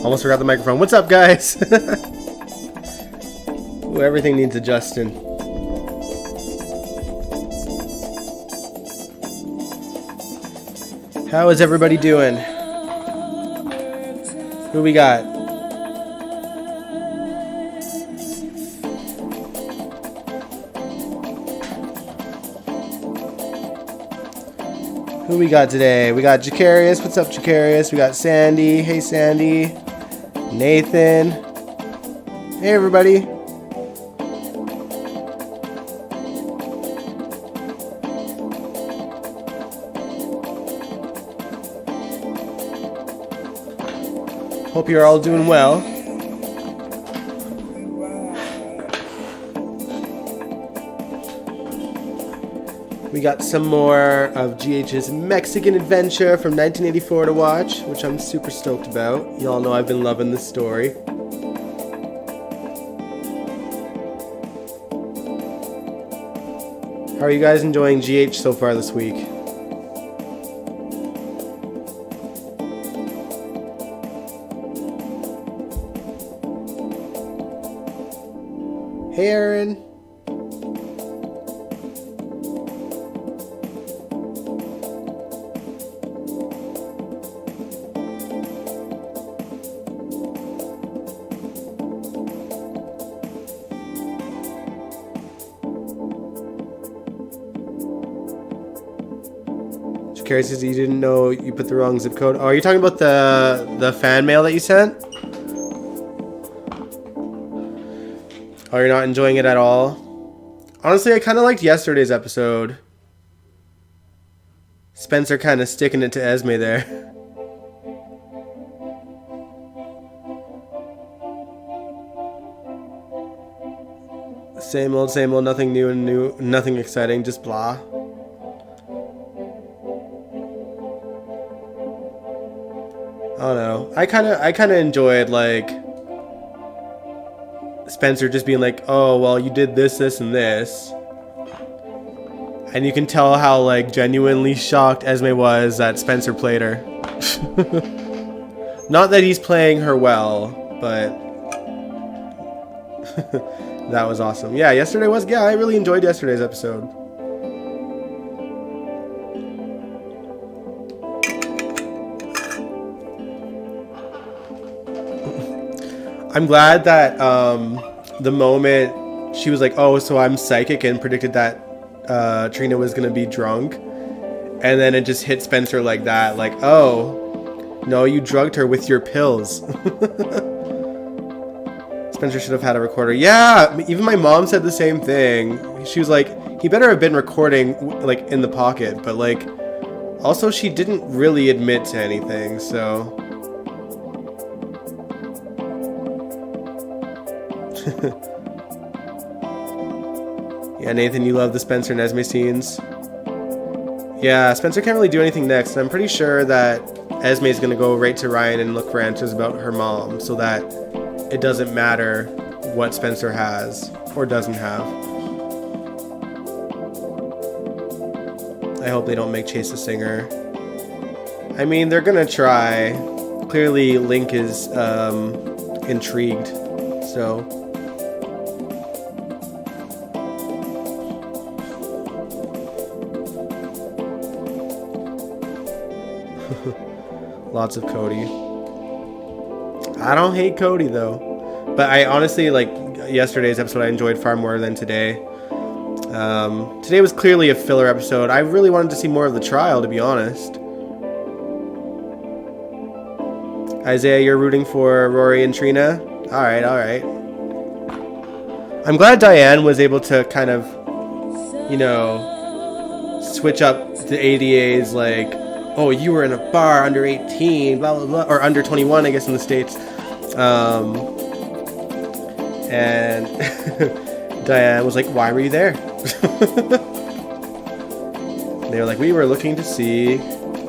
Almost forgot the microphone. What's up, guys? Ooh, everything needs adjusting. How is everybody doing? Who we got? Who we got today? We got Jacarius. What's up, Jacarius? We got Sandy. Hey, Sandy. Nathan. Hey, everybody. Hope you're all doing well. We got some more of GH's Mexican Adventure from 1984 to watch, which I'm super stoked about. Y'all know I've been loving this story. How are you guys enjoying GH so far this week? Hey, Aaron. Curious because you didn't know you put the wrong zip code. Oh, are you talking about the fan mail that you sent? Oh, you're not enjoying it at all? Honestly, I kind of liked yesterday's episode. Spencer kind of sticking it to Esme there. Same old, nothing new and new, nothing exciting, just blah. I don't know. I kind of enjoyed, like, Spencer just being like, oh, well, you did this, and this. And you can tell how, like, genuinely shocked Esme was that Spencer played her. Not that he's playing her well, but that was awesome. Yeah, I really enjoyed yesterday's episode. I'm glad that the moment she was like, oh, so I'm psychic, and predicted that Trina was going to be drunk. And then it just hit Spencer like that. Like, oh, no, you drugged her with your pills. Spencer should have had a recorder. Yeah, even my mom said the same thing. She was like, he better have been recording, like, in the pocket. But, like, also she didn't really admit to anything, so... Yeah, Nathan, you love the Spencer and Esme scenes. Yeah, Spencer can't really do anything next. I'm pretty sure that Esme is going to go right to Ryan and look for answers about her mom, so that it doesn't matter what Spencer has or doesn't have. I hope they don't make Chase a singer. I mean, they're going to try. Clearly, Link is intrigued, so... Lots of Cody. I don't hate Cody though, but I honestly, like, yesterday's episode I enjoyed far more than today. Today was clearly a filler episode. I really wanted to see more of the trial, to be honest. Isaiah, you're rooting for Rory and Trina? Alright. I'm glad Diane was able to kind of, you know, switch up the ADA's, like, oh, you were in a bar under 18, blah, blah, blah, or under 21, I guess, in the States. And Diane was like, why were you there? They were like, we were looking to see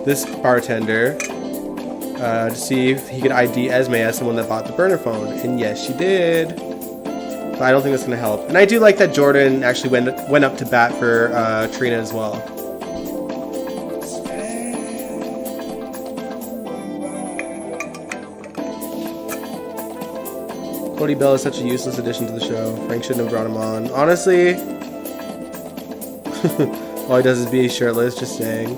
this bartender to see if he could ID Esme as someone that bought the burner phone. And yes, she did. But I don't think that's going to help. And I do like that Jordan actually went up to bat for Trina as well. Cody Bell is such a useless addition to the show. Frank shouldn't have brought him on. Honestly, all he does is be shirtless, just saying.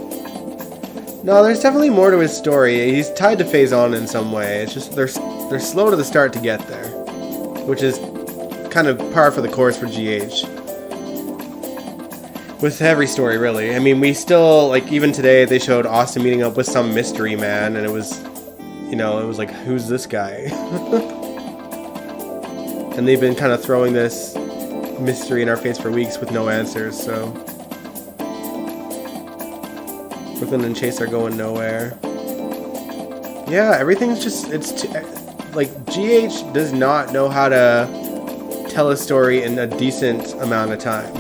No, there's definitely more to his story. He's tied to Faison in some way. It's just they're slow to the start to get there, which is kind of par for the course for GH. With every story, really. I mean, we still, like, even today, they showed Austin meeting up with some mystery man, and it was, you know, it was like, who's this guy? And they've been kind of throwing this mystery in our face for weeks with no answers, so... Brooklyn and Chase are going nowhere. Yeah, everything's just, like, GH does not know how to tell a story in a decent amount of time.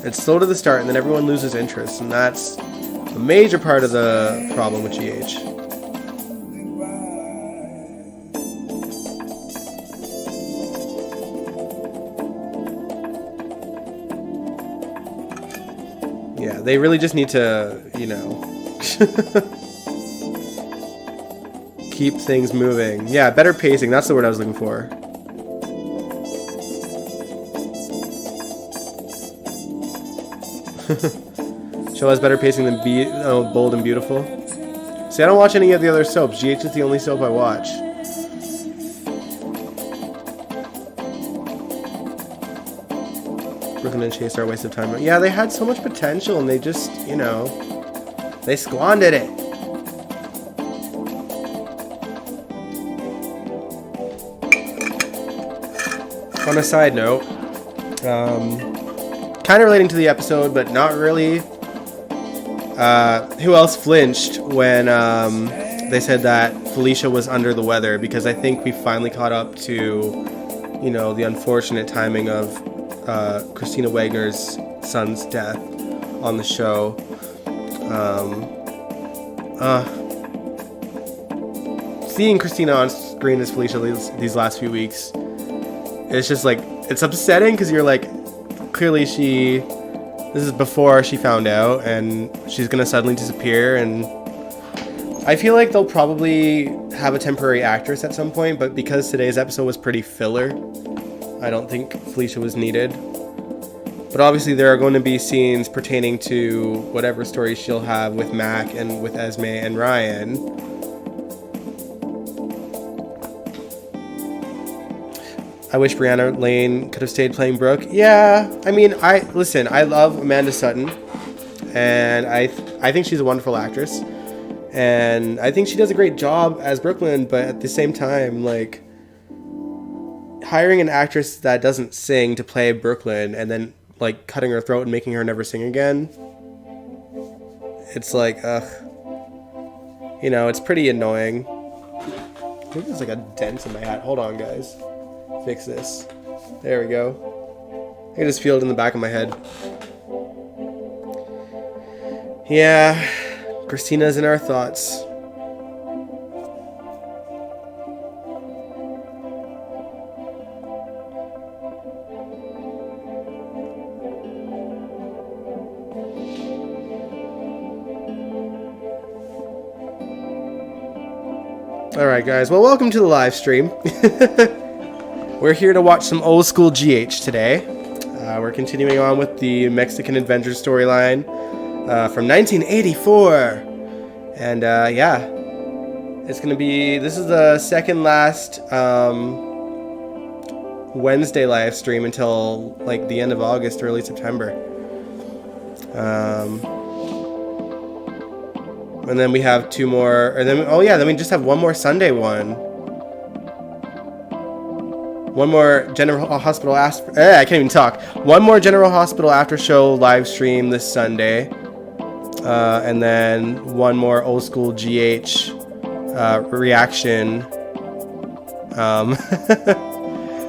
It's slow to the start, and then everyone loses interest, and that's a major part of the problem with GH. Yeah, they really just need to, you know, keep things moving. Yeah, better pacing, that's the word I was looking for. Show has better pacing than Bold and Beautiful. See, I don't watch any of the other soaps. GH is the only soap I watch. Brooklyn and Chase are a waste of time. Yeah, they had so much potential and they just, you know, they squandered it. On a side note, kind of relating to the episode, but not really. Who else flinched when they said that Felicia was under the weather? Because I think we finally caught up to, you know, the unfortunate timing of Christina Wagner's son's death on the show. Seeing Christina on screen as Felicia these last few weeks, it's just like, it's upsetting because you're like, clearly this is before she found out, and she's gonna suddenly disappear, and I feel like they'll probably have a temporary actress at some point, but because today's episode was pretty filler, I don't think Felicia was needed. But obviously there are going to be scenes pertaining to whatever story she'll have with Mac and with Esme and Ryan. I wish Brianna Lane could have stayed playing Brooke. Yeah, I mean, I love Amanda Sutton, and I think she's a wonderful actress, and I think she does a great job as Brooklyn, but at the same time, like, hiring an actress that doesn't sing to play Brooklyn and then, like, cutting her throat and making her never sing again, it's like, ugh. You know, it's pretty annoying. I think there's like a dent in my hat. Hold on, guys. Fix this. There we go. I can just feel it in the back of my head. Yeah, Christina's in our thoughts. Alright guys, well, welcome to the live stream. We're here to watch some old school GH today. We're continuing on with the Mexican Adventure storyline from 1984. And yeah, it's going to be, this is the second last Wednesday live stream until like the end of August, early September. And then we have two more, and then, oh yeah, then we just have one more Sunday one. One more General Hospital I can't even talk. One more General Hospital after show live stream this Sunday. And then one more old school GH reaction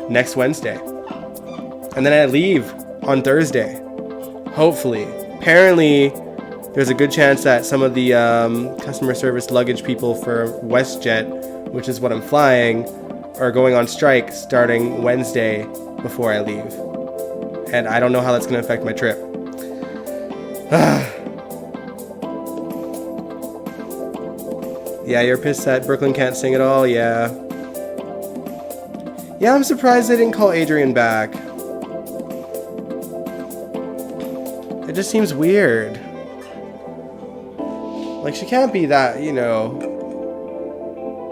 next Wednesday. And then I leave on Thursday. Hopefully. Apparently, there's a good chance that some of the customer service luggage people for WestJet, which is what I'm flying, are going on strike starting Wednesday before I leave. And I don't know how that's going to affect my trip. Yeah, you're pissed that Brooklyn can't sing at all? Yeah. Yeah, I'm surprised they didn't call Adrian back. It just seems weird. Like, she can't be that, you know...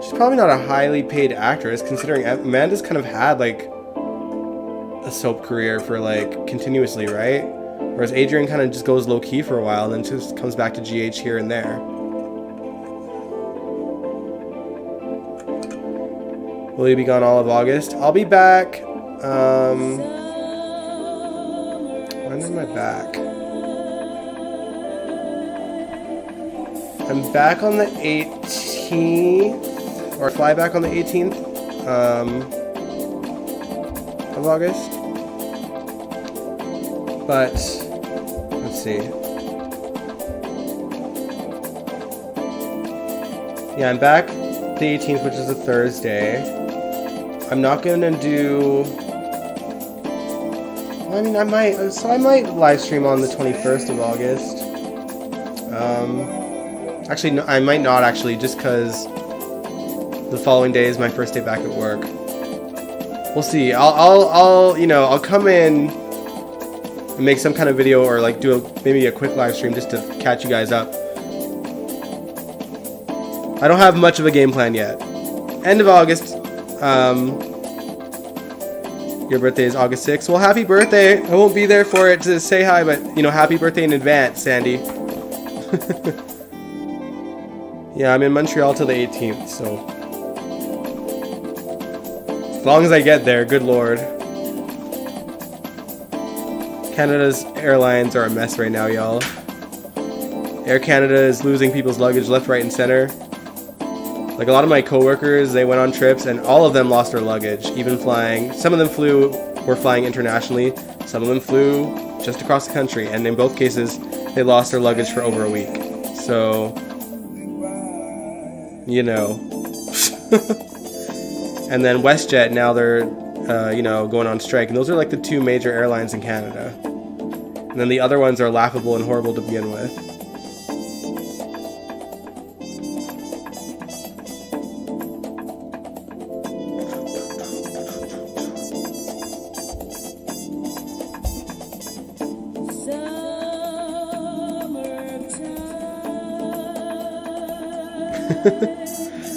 She's probably not a highly paid actress, considering Amanda's kind of had, like, a soap career for, like, continuously, right? Whereas Adrian kind of just goes low-key for a while, and then just comes back to GH here and there. Will you be gone all of August? I'll be back, when am I back? I'm back on the 18th, or fly back on the 18th, of August. But, let's see. Yeah, I'm back the 18th, which is a Thursday. I'm not gonna do... I mean, I might live stream on the 21st of August. Actually, no, I might not actually, just because the following day is my first day back at work. We'll see. I'll you know, I'll come in and make some kind of video, or like do maybe a quick live stream just to catch you guys up. I don't have much of a game plan yet. End of August. Your birthday is August 6th. Well, happy birthday. I won't be there for it to say hi, but, you know, happy birthday in advance, Sandy. Yeah, I'm in Montreal till the 18th, so... As long as I get there, good lord. Canada's airlines are a mess right now, y'all. Air Canada is losing people's luggage left, right, and center. Like, a lot of my coworkers, they went on trips, and all of them lost their luggage, even flying. Some of them were flying internationally. Some of them flew just across the country, and in both cases, they lost their luggage for over a week. So, you know. And then WestJet, now they're, you know, going on strike. And those are like the two major airlines in Canada. And then the other ones are laughable and horrible to begin with.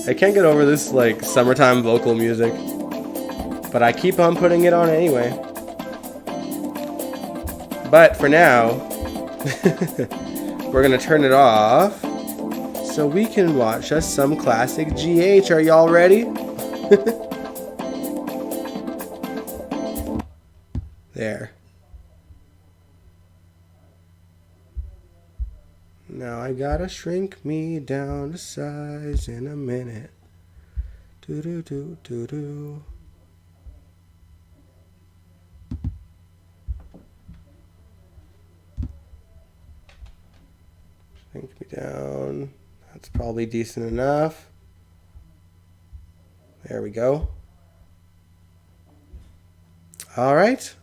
I can't get over this, like, summertime vocal music. But I keep on putting it on anyway. But for now, we're gonna turn it off so we can watch us some classic GH. Are y'all ready? There. Now I gotta shrink me down to size in a minute. Do do do do do. Shrink me down. That's probably decent enough. There we go. All right.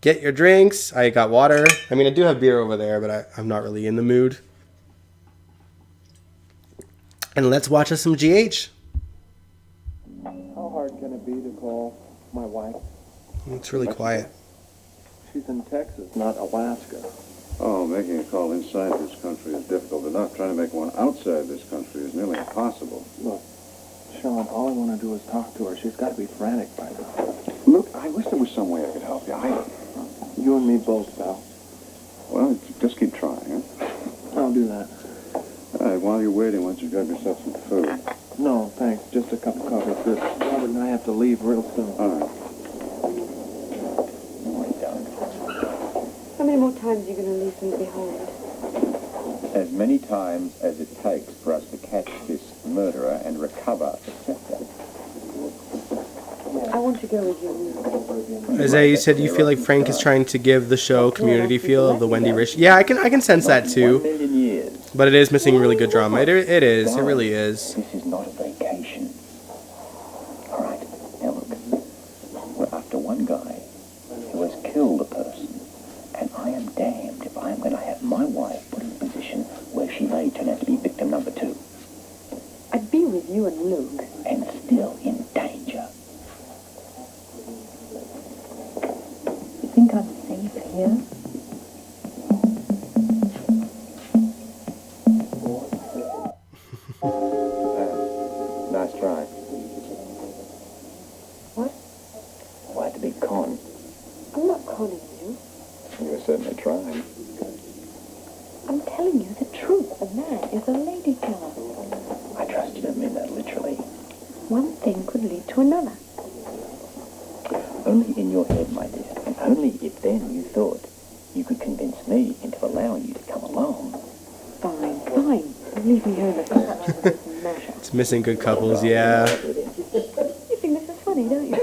Get your drinks. I got water. I mean, I do have beer over there, but I'm not really in the mood. And let's watch us some GH. How hard can it be to call my wife? It's really quiet. She's in Texas, not Alaska. Oh, making a call inside this country is difficult enough. Trying to make one outside this country is nearly impossible. Look, Sean, all I want to do is talk to her. She's got to be frantic by now. Look, I wish there was some way I could help you. You and me both, pal. Well, just keep trying, huh? I'll do that. All right, while you're waiting, why don't you grab yourself some food? No, thanks. Just a cup of coffee. Good. Robert and I have to leave real soon. All right. How many more times are you going to leave me behind? As many times as it takes for us to catch this murderer and recover the scepter. I want to go with you now. Isaiah, you said you feel like Frank is trying to give the show community feel of the Wendy Rich. Yeah, I can sense that too. But it is missing really good drama. It is. It really is. This is not a vacation. All right. Now look, we're after one guy who has killed a person, and I am damned if I am going to have my wife put in a position where she may turn out to be victim number 2. I'd be with you and Luke. And still in danger. here? Nice try. What? Why the big con? I'm not conning you. You were certainly trying. I'm telling you the truth. The man is a lady killer. I trust you don't mean that literally. One thing could lead to another. Only in your head, my dear. And only if then you thought you could convince me into allowing you to come along. Fine, fine. Leave me here in the clutch of this matter. It's missing good couples, yeah. You think this is funny, don't you?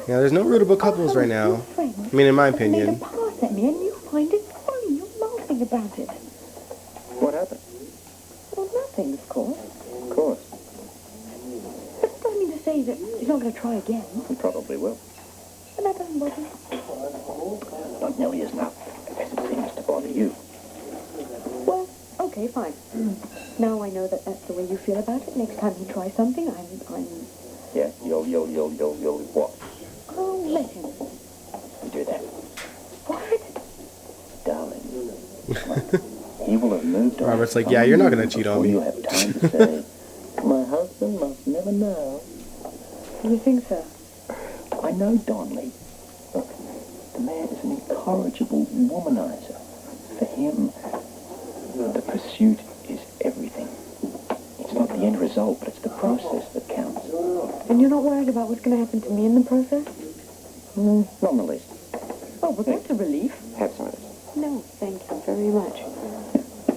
Yeah, there's no rootable couples right now. I mean, in my Made a opinion. pass at me and you find it funny. You're laughing about it. What happened? Well, nothing, of course. Of course. But I mean to say that he's not going to try again. You probably will. And that doesn't bother me. Not nearly as enough as it seems to bother you. Well, okay, fine. Now I know that that's the way you feel about it. Next time he tries something, I'm... Yeah, you'll what? I'll let him. You do that. What? Darling. He will have moved on. Robert's like, yeah, you're not going to cheat on Before me. you have time to say, my husband must never know. You think so? I know Donnelly. Look, the man is an incorrigible womanizer. For him, the pursuit is everything. It's not the end result, but it's the process that counts. And you're not worried about what's going to happen to me in the process? Not in the least. Oh, but that's a relief. Have some of this. No, thank you very much.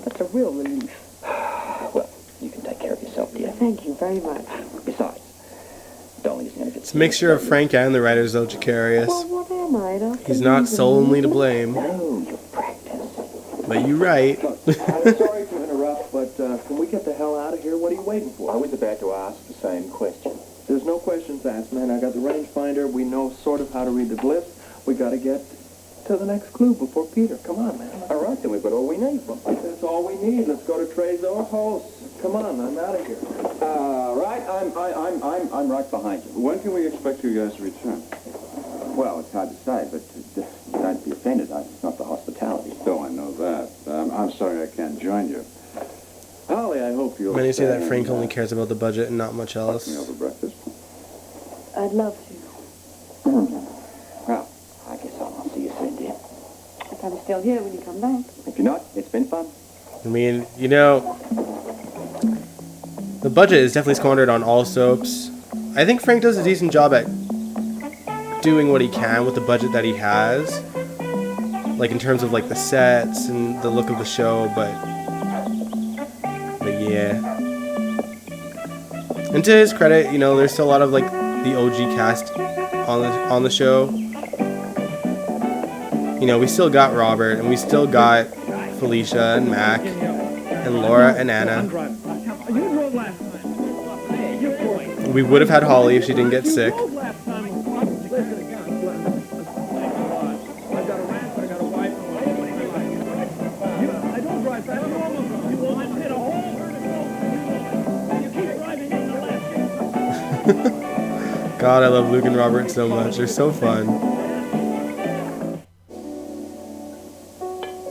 That's a real relief. Well, you can take care of yourself, dear. Thank you very much. Besides, Donnelly isn't going to get... It's a mixture of Frank and the writers, though, Jacarius. Well, what am I? Don't He's think not he's a solely to loser. blame. No, you practice. But you're right. I'm sorry to interrupt, but can we get the hell out of here? What are you waiting for? I was about to ask the same question. There's no questions asked, man. I got the rangefinder. We know sort of how to read the glyphs. We got to get to the next clue before Peter. Come on, man. All right, then we've got all we need. That's all we need. Let's go to Trezor House. Come on, I'm out of here. Right, I'm right behind you. When can we expect you guys to return? Well, it's hard to say, but don't be offended. It's not the hospitality. Oh, I know that. I'm sorry I can't join you. Holly, I hope you'll Many say stay that Frank and, only cares about the budget and not much else. Me over breakfast. I'd love to. Well, I guess I'll see you soon, dear. If I'm still here when you come back. If you're not, it's been fun. I mean, you know, the budget is definitely squandered on all soaps. I think Frank does a decent job at doing what he can with the budget that he has. Like, in terms of, like, the sets and the look of the show, but yeah. And to his credit, you know, there's still a lot of, like, the OG cast on the show. You know, we still got Robert, and we still got Felicia and Mac, and Laura and Anna. We would have had Holly if she didn't get sick. God, I love Luke and Robert so much. They're so fun.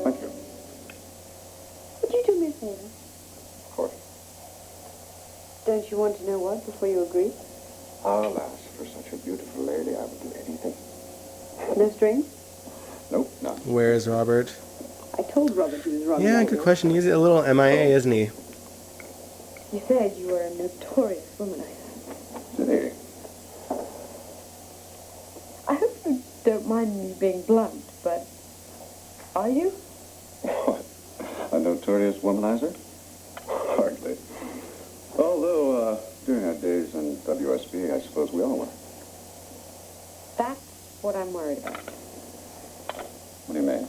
Thank you. Would you do me a favor? Of course. Don't you want to know what before you agree? Alas, for such a beautiful lady, I would do anything. No strings? Nope, none. Where is Robert? I told Robert he was wrong. Yeah, good question. He's a little MIA, isn't he? You said you were a notorious womanizer. Today, I hope you don't mind me being blunt, but are you? What? A notorious womanizer? Hardly. Although, during our days in WSB, I suppose we all were. That's what I'm worried about. What do you mean?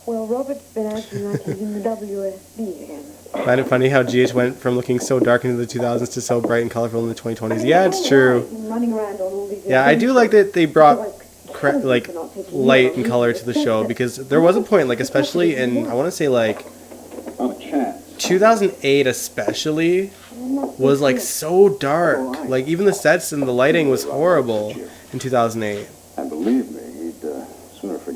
Well, Robert's been acting like he's in the WSB again. Find it funny how GH went from looking so dark into the 2000s to so bright and colorful in the 2020s. Yeah, it's true. Running around on all these Yeah, I do like that they brought like light and color to the show, because there was a point, like especially in, I want to say like On a chance. 2008 especially, was like so dark. Like even the sets and the lighting was horrible in 2008. And believe me, he'd sooner forget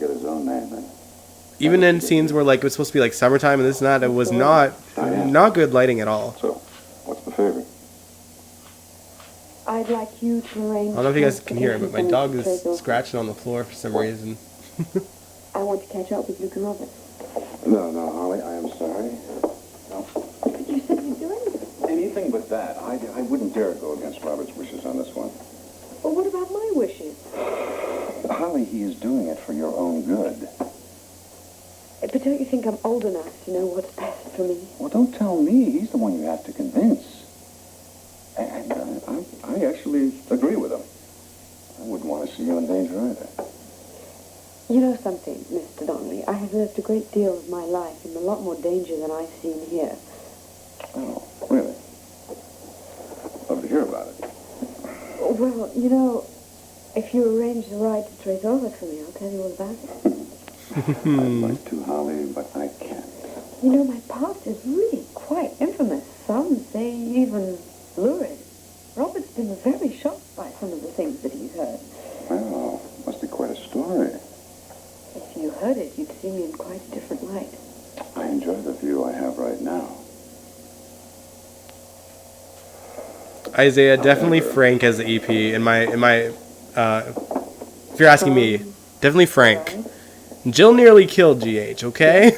even in scenes where like it was supposed to be like summertime and this and that, it was not good lighting at all. So, what's the favor? I'd like you to arrange... I don't know if you guys can hear it, but my dog is scratching on the floor for some reason. I want to catch up with Luke and Robert. No, Holly, I am sorry. No. But you said you'd do anything. Anything but that. I wouldn't dare go against Robert's wishes on this one. Well, what about my wishes? Holly, he is doing it for your own good. But don't you think I'm old enough to know what's best for me? Well, don't tell me. He's the one you have to convince. And I actually agree with him. I wouldn't want to see you in danger either. You know something, Mr. Donnelly? I have lived a great deal of my life in a lot more danger than I've seen here. Oh, really? Love to hear about it. Well, you know, if you arrange the ride to Trace Over for me, I'll tell you all about it. I'd like to, Holly, but I can't. You know, my past is really quite infamous. Some say even lurid. Robert's been very shocked by some of the things that he's heard. Well, must be quite a story. If you heard it, you'd see me in quite a different light. I enjoy the view I have right now. Isaiah, definitely Frank as the EP. If you're asking me, definitely Frank. Jill nearly killed GH, okay?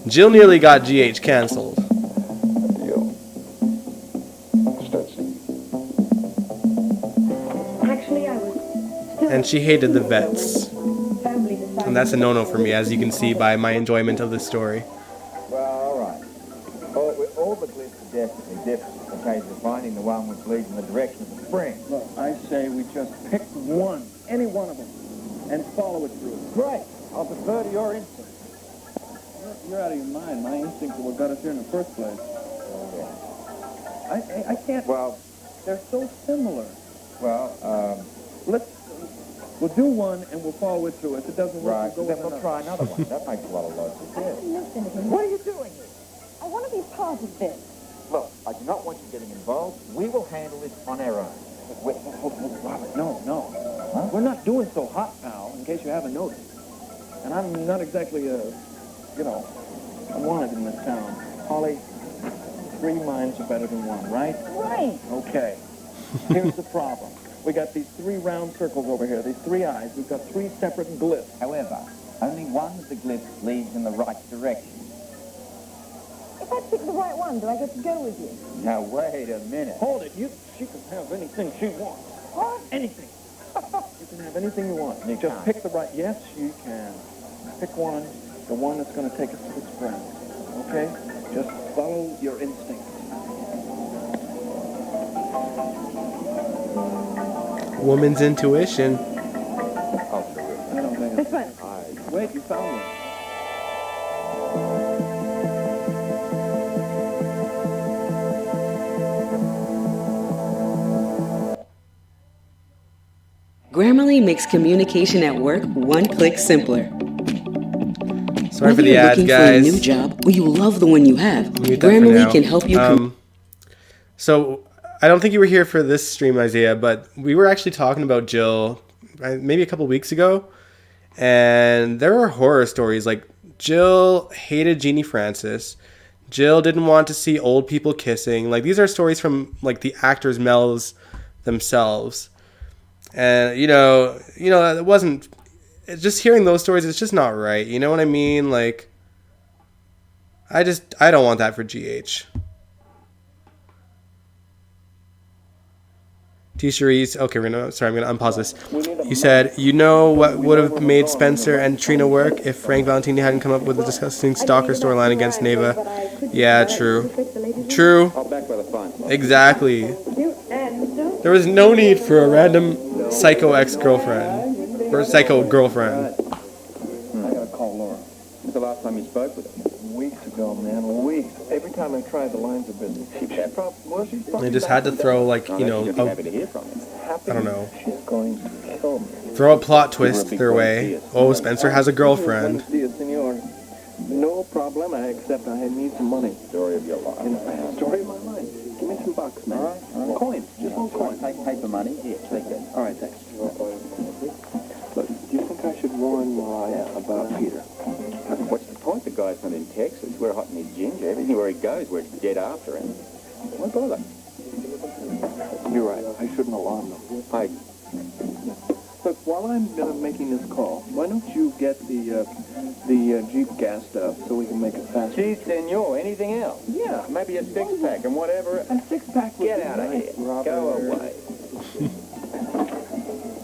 Jill nearly got GH canceled. Deal. Start singing. Actually, I was still... And she hated the vets. Family decided... And that's a no-no for me, as you can see by my enjoyment of this story. Well, all right. All the glyphs are definitely different. In case of finding the one which leads in the direction of the spring. Look, I say we just pick one, any one of them, and follow it through. Great. I'll defer to your instinct. You're out of your mind. My instincts are what got us here in the first place. I can't... Well, They're so similar. well, We'll do one and we'll follow it through. If it doesn't work, right. we'll Then go we'll with try another. another one. That makes a lot of logic. Yeah. Listen to him. What are you doing here? I want to be part of this. Look, I do not want you getting involved. We will handle this on our own. Wait, Robert, no. Huh? We're not doing so hot, pal, in case you haven't noticed. And I'm not exactly wanted in this town. Holly, 3 minds are better than one, right? Right. Okay. Here's the problem. We got these 3 round circles over here, these 3 eyes. We've got 3 separate glyphs. However, only one of the glyphs leads in the right direction. If I pick the right one, do I get to go with you? Now, wait a minute. Hold it. She can have anything she wants. What? Anything. You can have anything you want. You Just can't. pick the right... Yes, you can. Pick one, the one that's going to take us to the spring. Okay? Just follow your instincts. Woman's intuition. I don't think This one. Wait, you found one. Grammarly makes communication at work one click simpler. Sorry for Whether the you're ads, looking for a new guys. job or you love the one you have, Mute that for Grammarly now. can help you. So I don't think you were here for this stream, Isaiah, but we were actually talking about Jill maybe a couple weeks ago, and there were horror stories. Like, Jill hated Jeannie Francis. Jill didn't want to see old people kissing. Like, these are stories from like the actors Mel's themselves. And it wasn't just hearing those stories. It's just not right. You know what I mean? Like, I don't want that for GH. T-Cherise, okay, I'm gonna unpause this. You said, what would have made Spencer and Trina work if Frank Valentini hadn't come up with a disgusting stalker storyline against Neva. Yeah, true. True. I'll back by the fine. Exactly. There was no need for a random psycho ex-girlfriend. Or psycho girlfriend. I gotta call Laura. When's the last time you spoke with her? Weeks ago, man. Weeks. Every time I tried, the lines have been... She's probably... They just had to throw, like, She'd be happy to hear from you. I don't know. She's going to kill me. Throw a plot twist their way. Oh, Spencer has a girlfriend. No problem, except I need some money. Story of your life. Story of my life. Give me some bucks, man. All right. Coins. Just one coin. Take paper money. Here, take it. All right, thanks. Look, do you think I should warn Mariah Oh, yeah, about Peter. What's the point? The guy's not in Texas. We're hot in his ginger. Everywhere he goes, we're dead after him. Why bother? You're right. I shouldn't alarm them. Look, while I'm making this call, why don't you get the Jeep gassed up so we can make it faster? Gee, senor, anything else? Yeah. Maybe a six-pack and whatever. A six-pack would Get be out of nice, here. Robert. Go away.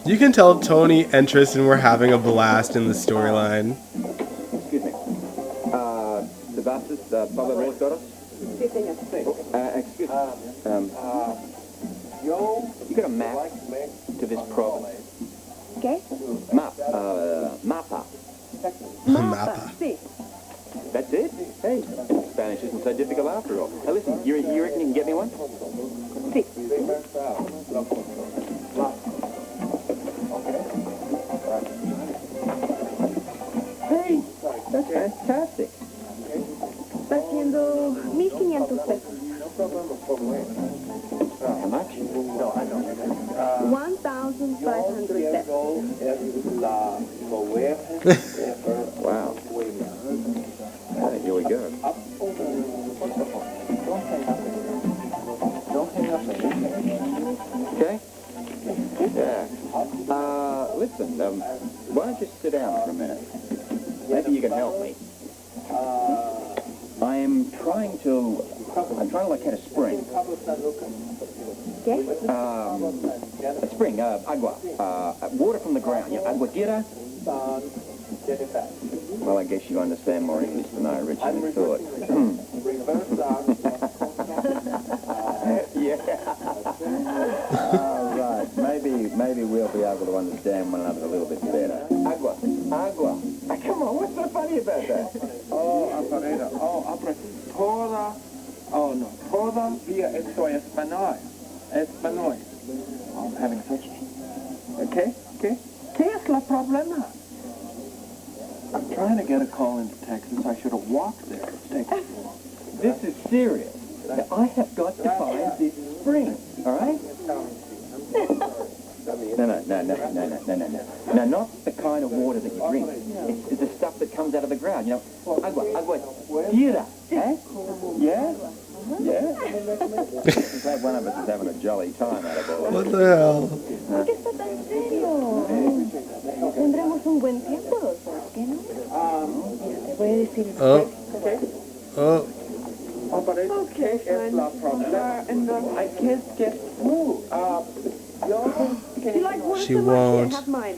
You can tell Tony, Entrus, and we're having a blast in the storyline. Excuse me. Sebastis, Pablo Reyes Doros? Excuse me. You got a map to this province? ¿Qué? Mapa. Mapa. Sí. That's it? Hey, Spanish isn't so difficult after all. Hey, listen, you reckon you can get me one? Sí. Hey, that's fantastic. Está haciendo 1,500 pesos. How much? 1,500 pesos. Wow. Hey, here we go. Okay? Yeah. Listen, why don't you sit down for a minute? Maybe you can help me. I'm trying to locate a spring. ¿Qué? A spring, agua. Water from the ground. Yeah, agua tierra. Well, I guess you understand more English than I originally thought. Yeah. Right. Maybe we'll be able to understand one another a little bit better. Agua. Come on, what's so funny about that? Toda via estoy español. I'm having such... ¿Qué es la problema? I'm trying to get a call into Texas. I should have walked there. This is serious. Now, I have got to find this spring, all right? No. No, not the kind of water that you drink. It's the stuff that comes out of the ground, you know. Agua tierra, eh? Yeah? I'm glad one of us is having a jolly time out of all What this. the hell? ¿Por qué está tan serio? Tendremos un buen tiempo los dos, ¿qué no? Mira, te voy a decir... Oh. ¿Qué es la problema? I can't get through. You like water She so much? won't. Here, have mine.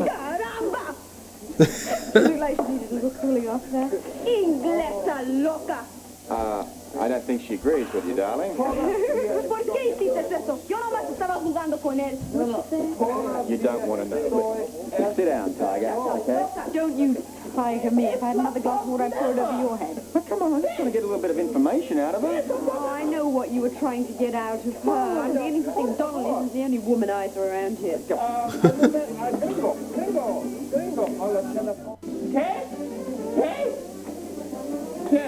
Caramba! You look like she needed a little cooling off there. Inglesa loca! I don't think she agrees with you, darling. ¿Por qué hiciste eso? Yo nomás estaba jugando con él. You don't want to know. But sit down, Tiger, okay? Don't you tiger me. If I had another glass of water, I'd pour it over your head. But come on, I'm just trying to get a little bit of information out of her. Oh, I know what you were trying to get out of her. I'm beginning to think Donald isn't the only womanizer around here. ¿Qué?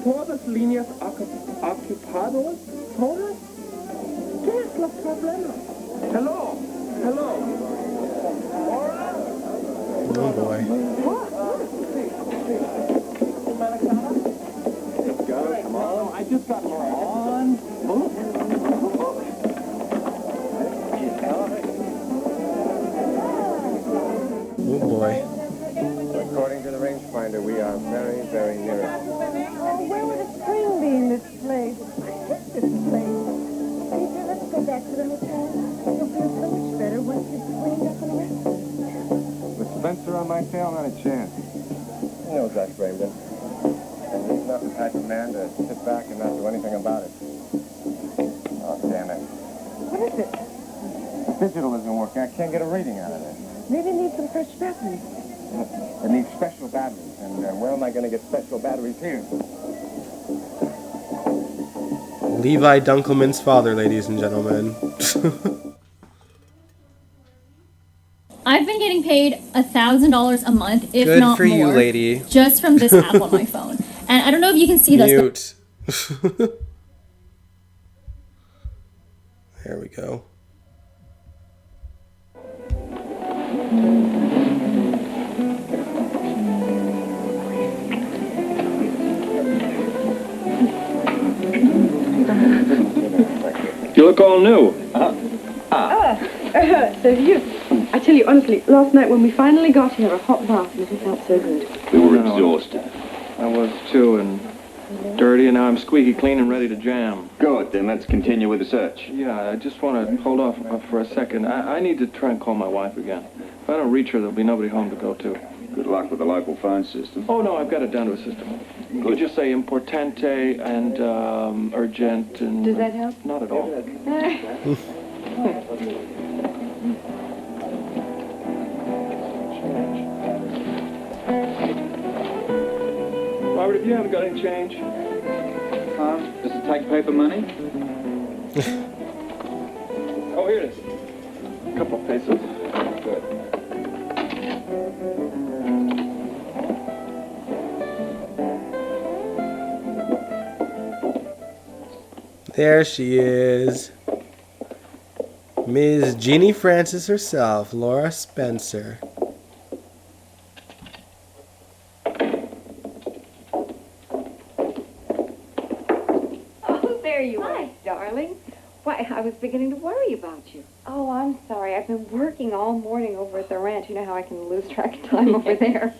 Todas líneas ocupadas? ¿Todas? ¿Qué es el problema? Hello? Oh boy. Let's go, come on. I just got on. Oh boy. According to the rangefinder, we are very, very near it. Oh, where would a spring be in this place? I hate this place. Peter, let's go back to the hotel. You'll feel so much better once you've cleaned up and rested. With Spencer on my tail, not a chance. He knows that, Bramden. And he's not the type of man to sit back and not do anything about it. Oh, damn it. What is it? Digital isn't working. I can't get a reading out of it. Maybe it needs some fresh batteries. It needs special batteries, and where am I going to get special batteries here? Levi Dunkelman's father, ladies and gentlemen. I've been getting paid $1,000 a month, if Good not for you, more, lady. just from this app on my phone. And I don't know if you can see this. Mute. There we go. You look all new. So do you. I tell you honestly, last night when we finally got here, a hot bath, and it felt so good. We were No. exhausted. I was too, and dirty, and now I'm squeaky clean and ready to jam. Good, then let's continue with the search. Yeah, I just want to hold off for a second. I need to try and call my wife again. If I don't reach her, there'll be nobody home to go to. Good luck with the local phone system. Oh, no, I've got it down to a system. You just say importante and urgent and... Does that help? Not at all. Robert, if you haven't got any change... Does it take paper money? Oh, here it is. A couple of pesos. Good. There she is. Ms. Jeannie Francis herself, Laura Spencer. Oh, there you are, darling. Why, I was beginning to worry about you. Oh, I'm sorry. I've been working all morning over at the ranch. You know how I can lose track of time over there.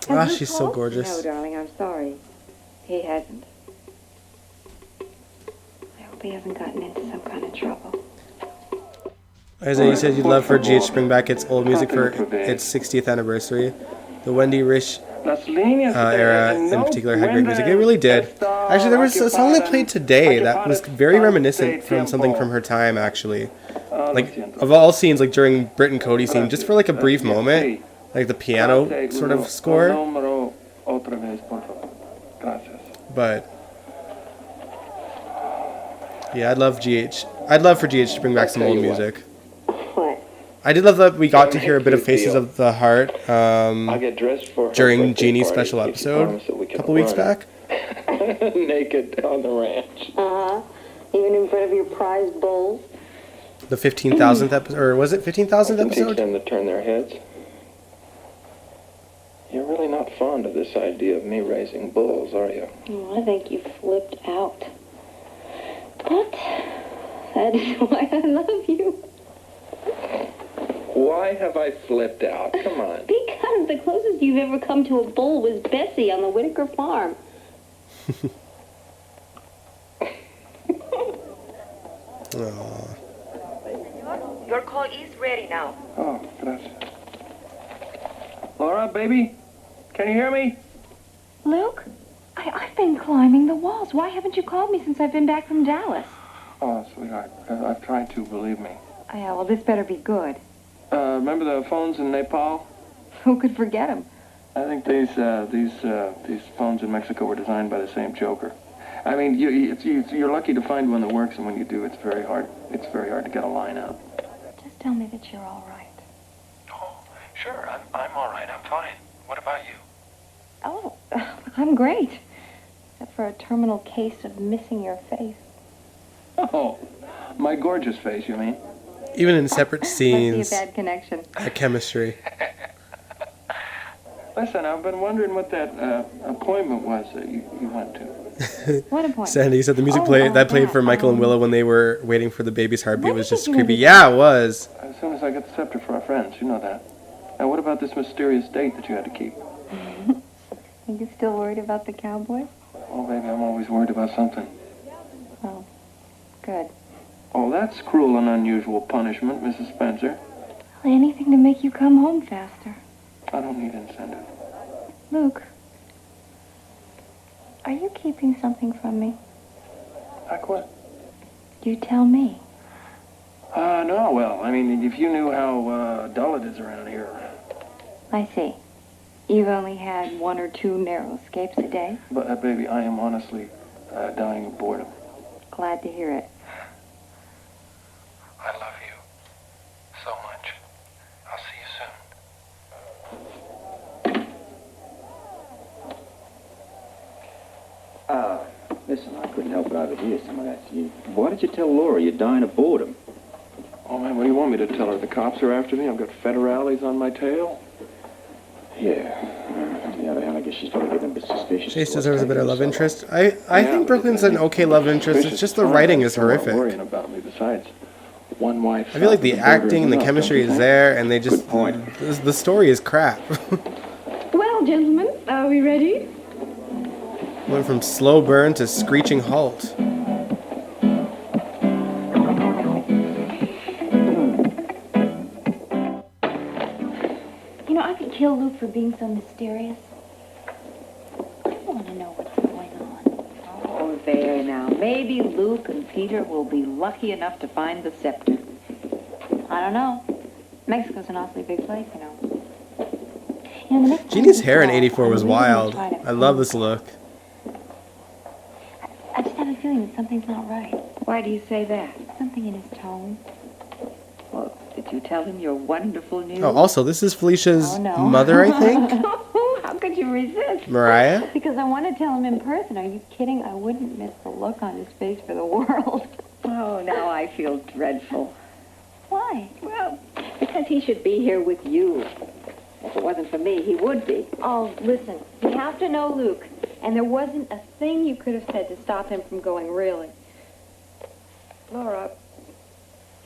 Ah, Has Luke she's so called? gorgeous. No, darling, I'm sorry. He hasn't. I hope he hasn't gotten into some kind of trouble. Isaiah, you said you'd love for GH to bring back its old music for its 60th anniversary. The Wendy Rich era in particular had great music. It really did. Actually, there was a song they played today that was very reminiscent from something from her time, actually. Like, of all scenes, like during Britt and Cody scene, just for like a brief moment, like the piano sort of score. But yeah, I'd love for GH to bring back some old music. What? I did love that we got to hear a bit of Faces of the Heart during Jeannie's special episode a couple weeks back. Naked on the ranch. Uh-huh. Even in front of your prize bulls? The 15,000th episode, or was it 15,000th Teach episode? them to turn their heads. You're really not fond of this idea of me raising bulls, are you? Oh, I think you flipped out. But that is why I love you. Why have I flipped out? Come on. Because the closest you've ever come to a bull was Bessie on the Whitaker farm. Aww. Your call is ready now. Oh, gracias. Laura, baby, can you hear me? Luke, I've been climbing the walls. Why haven't you called me since I've been back from Dallas? Oh, sweetheart, I've tried to, believe me. Oh, yeah, well, this better be good. Remember the phones in Nepal? Who could forget him? I think these phones in Mexico were designed by the same joker. I mean, you're lucky to find one that works, and when you do, it's very hard. It's very hard to get a line out. Just tell me that you're all right. Oh, sure, I'm all right. I'm fine. What about you? Oh, I'm great. Except for a terminal case of missing your face. Oh, my gorgeous face, you mean? Even in separate Must be a scenes, bad connection. a chemistry. Listen, I've been wondering what that appointment was that you went to. What appointment? Sandy said the music played for Michael and Willow when they were waiting for the baby's heartbeat What was did just you creepy. do? Yeah, it was. As soon as I get the scepter for our friends, you know that. Now, what about this mysterious date that you had to keep? Are you still worried about the cowboy? Oh, baby, I'm always worried about something. Oh, good. Oh, that's cruel and unusual punishment, Mrs. Spencer. Anything to make you come home faster. I don't need incentive. Luke, are you keeping something from me? Like what? You tell me. No, well, I mean, if you knew how dull it is around here. I see. You've only had 1 or 2 narrow escapes a day. But, baby, I am honestly dying of boredom. Glad to hear it. I love you so much. I'll see you soon. Listen, I couldn't help but overhear some of that. Why did you tell Laura you're dying of boredom? Oh, man, what do you want me to tell her? The cops are after me? I've got federales on my tail? Yeah. the other hand, I guess she's probably getting a bit suspicious. Chase deserves a better love interest. I think Brooklyn's an okay love interest. It's just the writing is horrific. Worrying about me. Besides, one wife. I feel like the acting and the chemistry is there, and they just the story is crap. Well, gentlemen, are we ready? Went from slow burn to screeching halt. You know, I could kill Luke for being so mysterious. I want to know what's going on. Oh, there now. Maybe Luke and Peter will be lucky enough to find the scepter. I don't know. Mexico's an awfully big place, you know. You know, the next time Jeannie's we hair in go, '84 was I'm really gonna wild. try to I love this look. I just have a feeling that something's not right. Why do you say that? Something in his tone. Well, did you tell him your wonderful news? Oh, also, this is Felicia's Oh, no. mother, I think. How could you resist? Mariah. Because I want to tell him in person. Are you kidding? I wouldn't miss the look on his face for the world. Oh, now I feel dreadful. Why? Well, because he should be here with you. If it wasn't for me, he would be. Oh, listen. You have to know Luke. And there wasn't a thing you could have said to stop him from going, really. Laura,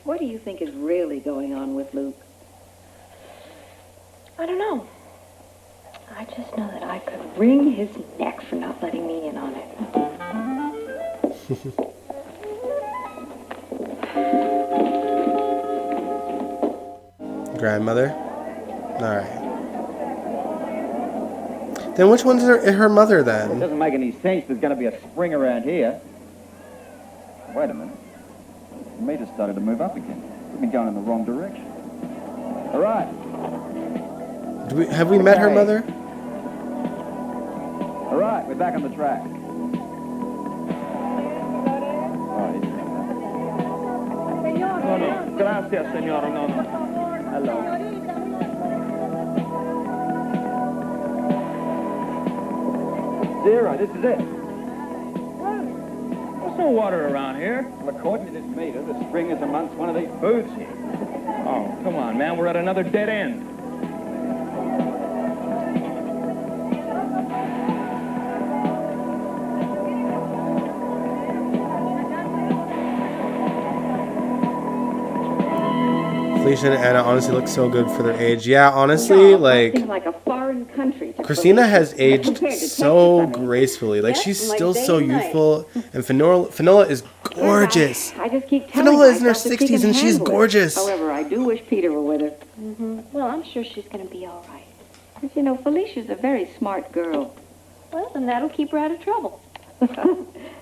what do you think is really going on with Luke? I don't know. I just know that I could wring his neck for not letting me in on it. Grandmother. All right. Then which one's her mother It then? doesn't make any sense. There's going to be a spring around here. Wait a minute. The meter started to move up again. We've been going in the wrong direction. All right. Have we met her mother? All right, we're back on the track. No, no. Gracias, señora. No, no. Hello. Zero, this is it. There's no water around here. Well, according to this meter, the spring is amongst one of these booths here. Oh, come on, man. We're at another dead end. Felicia and Anna honestly look so good for their age. Yeah, honestly, like Seems like a foreign country. to Christina Felicia. has aged Compared to so Texas, I mean. gracefully. Like Yes, she's like still day so and night. youthful, and Finola is gorgeous. I just keep telling Finola is in her myself that she 60s can and she's handle it. gorgeous. However, I do wish Peter were with her. Well, I'm sure she's going to be all right. But, you know, Felicia's a very smart girl. Well, then that'll keep her out of trouble.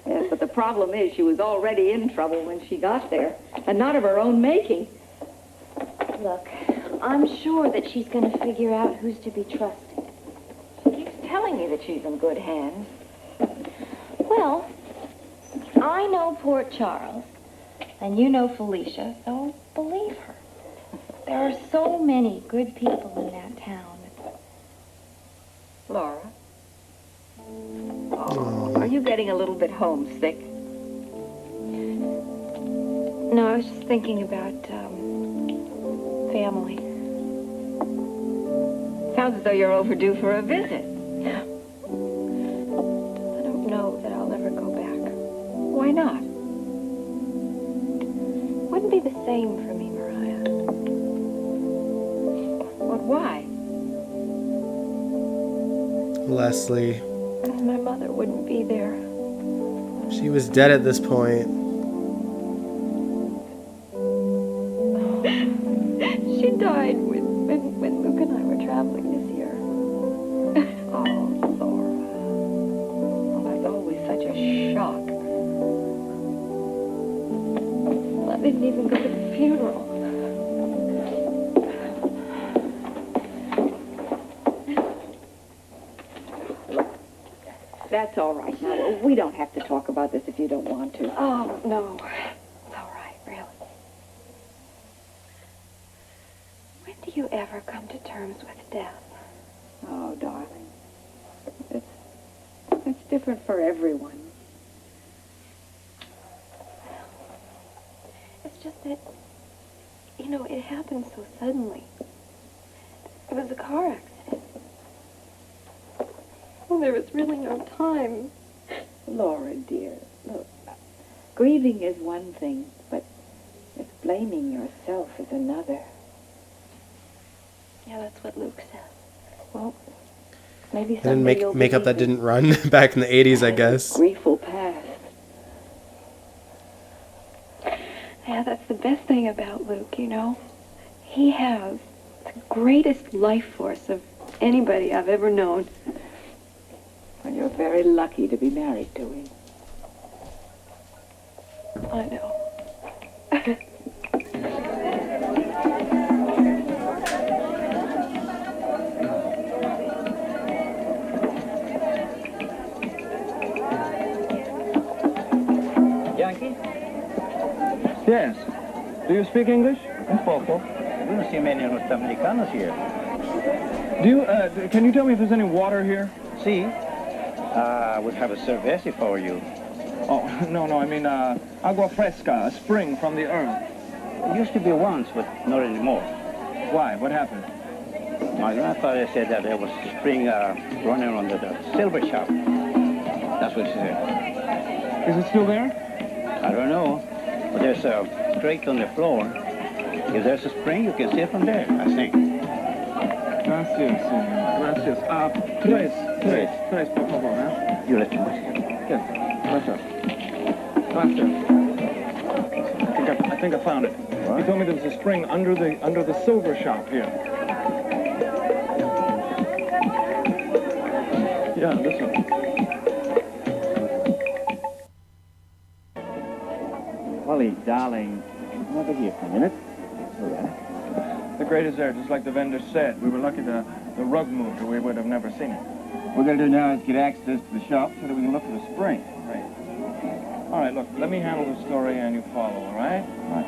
Yes, but the problem is she was already in trouble when she got there, and not of her own making. Look, I'm sure that she's going to figure out who's to be trusted. She keeps telling me that she's in good hands. Well, I know poor Charles, and you know Felicia, so believe her. There are so many good people in that town. Laura? Oh, are you getting a little bit homesick? No, I was just thinking about, family. Sounds as though you're overdue for a visit. I don't know that I'll ever go back. Why not? Wouldn't be the same for me, Mariah. But why? Leslie. My mother wouldn't be there. She was dead at this point. She died when Luke and I were traveling this year. Oh, Laura. Oh, that's always such a shock. I didn't even go to the funeral. That's all right. Now, we don't have to talk about this if you don't want to. Oh, no. It's all right, really. When do you ever come to terms with death? Oh, darling. It's different for everyone. It's just that, you know, it happened so suddenly. It was a car accident. Oh, there was really no time. Laura, dear, look, grieving is one thing, but blaming yourself is another. Yeah, that's what Luke says. Well, maybe And someday then you'll makeup that believe didn't run back in the 80s, I guess. Grief will pass. Yeah, that's the best thing about Luke, you know. He has the greatest life force of anybody I've ever known. And you're very lucky to be married to him. I know. Yankee? Yes. Do you speak English? Un poco. We don't see many norteamericanos here. Can you tell me if there's any water here? See? I would have a cerveza for you. Oh, no, I mean, agua fresca, a spring from the earth. It used to be once, but not anymore. Why? What happened? My grandfather said that there was a spring running under the silver shop. That's what he said. Is it still there? I don't know. But there's a grate on the floor. If there's a spring, you can see it from there, I think. Gracias, señor. Gracias. Tres, por favor, ¿eh? You let me watch it. Yes. Gracias. I think I found it. What? He told me there was a spring under the silver shop here. Yeah, this one. Polly, darling, come over here for a minute. All right. The grate is there, just like the vendor said. We were lucky the rug moved, or we would have never seen it. What we're going to do now is get access to the shop so that we can look for the spring. Right. All right, look, let me handle the story and you follow, all right? Right.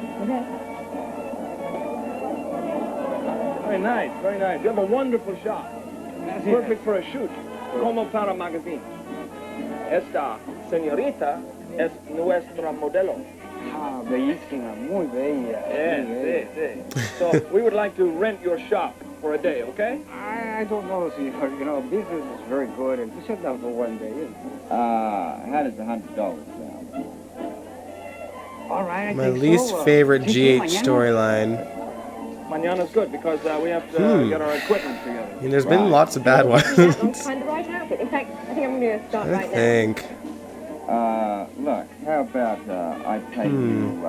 Very nice, very nice. You have a wonderful shop. Perfect for a shoot. Como para magazine. Esta señorita es nuestra modelo. Ah, bellísima, muy bella. Sí. So we would like to rent your shop for a day, okay? I don't know, senor. You know, business is very good, and to sit down for one day. How does $100 sound? All right, I My think least so. favorite See you GH mañana. storyline. Mañana's good because we have to get our equipment together. I mean, there's been lots of bad ones. I'll find the right outfit. In fact, I think I'm going to start I right now. think. Look, how about I pay you,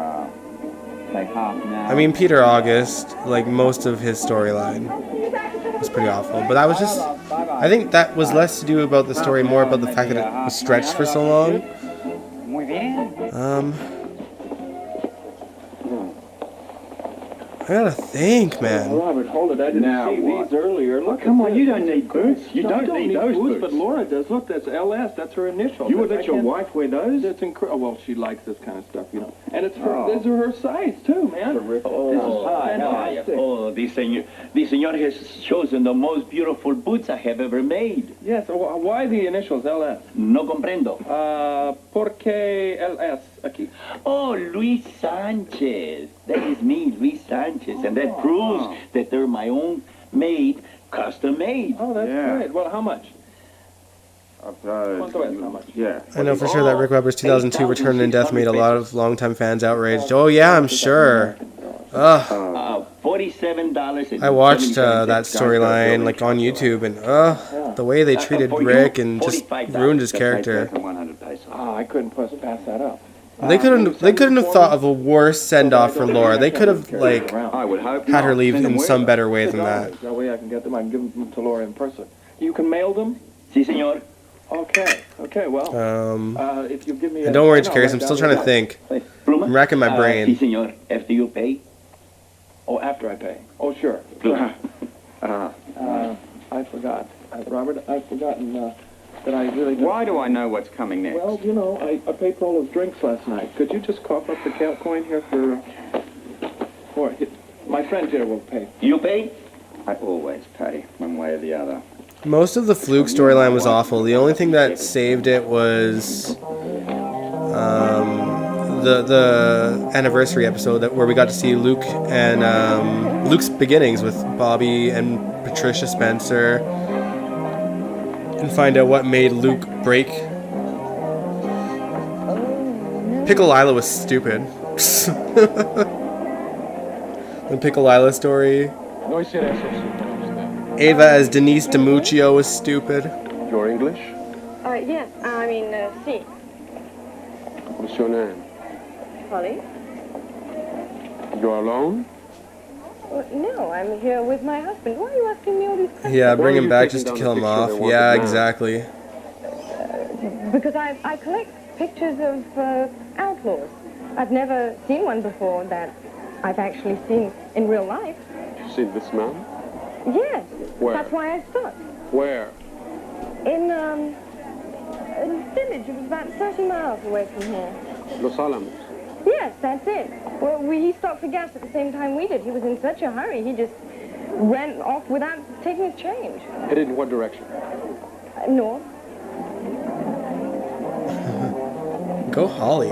say half an hour? I mean, Peter August, like most of his storyline was pretty awful. But that was just, I think that was less to do about the story, more about the fact that it was stretched for so long. Muy bien. I gotta think, man. Robert, hold it. I didn't Now see what? these earlier. Look, Come on, you don't need boots. You don't need those boots. But Laura does. Look, that's LS. That's her initial. You would let your wife wear those? That's incredible. Well, she likes this kind of stuff, you know. And it's her. These are her size too, man. Oh, hi, how are you? Oh, the senor has chosen the most beautiful boots I have ever made. Yes. Why the initials LS? No comprendo. ¿Por qué LS aquí? Oh, Luis Sanchez. That is me, Luis Sanchez. And that proves that they're my own made, custom made. Oh, that's great. Well, how much? How much? Yeah. I know for sure that Rick Weber's 2002 Return in Death made a lot of longtime fans outraged. Oh yeah, I'm sure. Ugh. $47. I watched that storyline like on YouTube, and the way they treated Rick and just ruined his character. Oh, I couldn't pass that up. They couldn't have thought of a worse send off for Laura. They could have like I would hope had her not. leave Send them in with some her. better way than that. That way I can get them. I can give them to Laura in person. You can mail them. Si, senor. Okay. Well, if you give me. And don't worry, Jacarius, I'm still trying to think. Pluma? I'm racking my brain. Si, senor. After you pay. Oh, after I pay. Oh, sure. I forgot. Robert, I've forgotten that I really don't. Why do I know what's coming next? Well, you know, I paid for all those drinks last night. Could you just cough up the coin here for my friend here will pay. You pay? I always pay, one way or the other. Most of the Fluke storyline was awful. The only thing that saved it was the anniversary episode where we got to see Luke and Luke's beginnings with Bobby and Patricia Spencer. and find out what made Luke break. Pickle Lila was stupid. The Pickle Lila story. Ava as Denise DiMuccio was stupid. You're English? Yes, I mean, si. What's your name? Holly? You're alone? No, I'm here with my husband. Why are you asking me all these questions? Yeah, Why bring are him you back taking just to down kill the him picture off. they wanted Yeah, now? exactly. Because I collect pictures of outlaws. I've never seen one before that I've actually seen in real life. You see this man? Yes. Where? That's why I stopped. Where? In a village. It was about 30 miles away from here. Los Alamos. Yes, that's it. Well, he stopped for gas at the same time we did. He was in such a hurry, he just ran off without taking his change. Headed in what direction? North. Go Holly.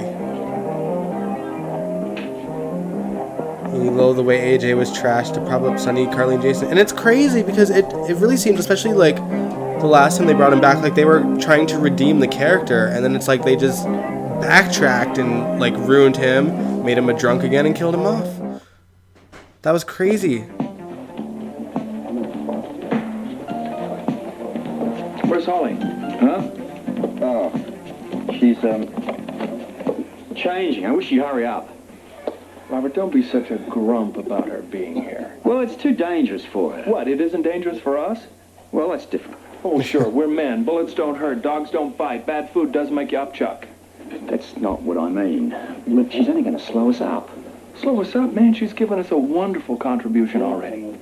You loathe the way AJ was trashed to prop up Sonny, Carly, and Jason. And it's crazy because it really seems, especially like the last time they brought him back, like they were trying to redeem the character, and then it's like they just backtracked and like ruined him, made him a drunk again, and killed him off. That was crazy. Where's Holly? Huh? Oh, she's, changing. I wish you'd hurry up. Robert, don't be such a grump about her being here. Well, it's too dangerous for her. What, it isn't dangerous for us? Well, that's different. Oh, sure, we're men. Bullets don't hurt, dogs don't bite, bad food doesn't make you upchuck. That's not what I mean. Look, she's only going to slow us up. Slow us up, man. She's given us a wonderful contribution already.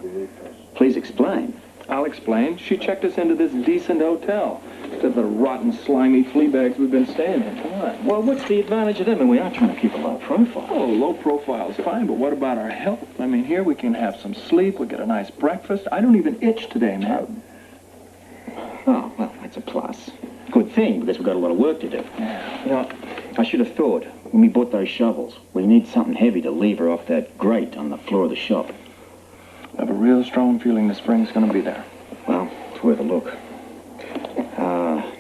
Please explain. I'll explain. She checked us into this decent hotel instead of the rotten, slimy flea bags we've been staying in. Come on. Well, what's the advantage of them? And we are trying to keep a low profile. Oh, low profile's fine, but what about our health? I mean, here we can have some sleep, we get a nice breakfast. I don't even itch today, man. Oh, well, that's a plus. Good thing, because we've got a lot of work to do. Yeah. You know, I should have thought, when we bought those shovels, we need something heavy to lever off that grate on the floor of the shop. I have a real strong feeling the spring's going to be there. Well, it's worth a look.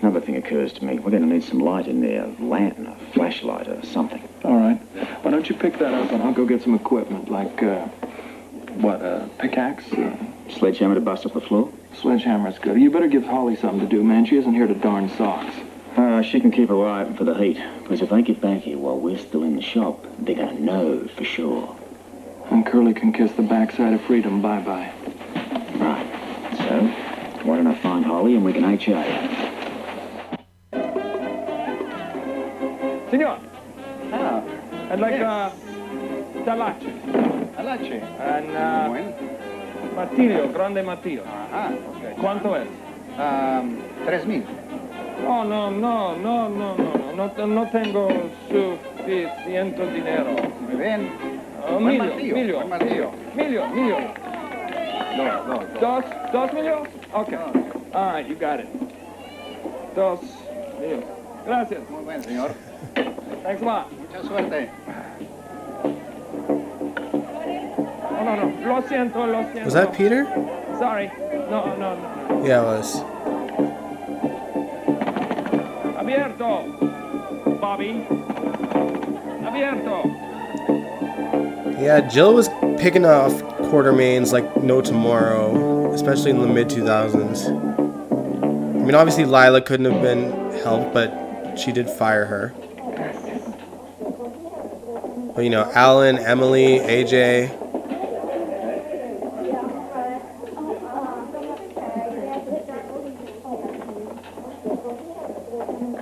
Another thing occurs to me. We're going to need some light in there, a lantern, a flashlight, or something. All right. Why don't you pick that up and I'll go get some equipment, like, a pickaxe? Sledgehammer to bust up the floor? Sledgehammer's good. You better give Holly something to do, man. She isn't here to darn socks. She can keep her eye open for the heat. Because if they get back here while we're still in the shop, they're going to know for sure. And Curly can kiss the backside of freedom bye-bye. Right. So, why don't I find Holly and we can HA? Signor, Ah, I'd like, talache. Alache. And, martillo, grande martillo. Ah, okay. ¿Cuánto es? 3,000. Oh, no tengo suficiente dinero. Muy bien. Milio. Buen martillo. No. Dos milio? Okay. All right, you got it. Dos milio. Gracias. Muy buen, señor. Thanks a lot. Mucha suerte. No. Lo siento. Was that Peter? Sorry. No. Yeah, it was. Abierto. Bobby. Abierto. Yeah, Jill was picking off Quartermains like no tomorrow, especially in the mid-2000s. I mean, obviously Lila couldn't have been helped, but she did fire her. But, you know, Alan, Emily, AJ...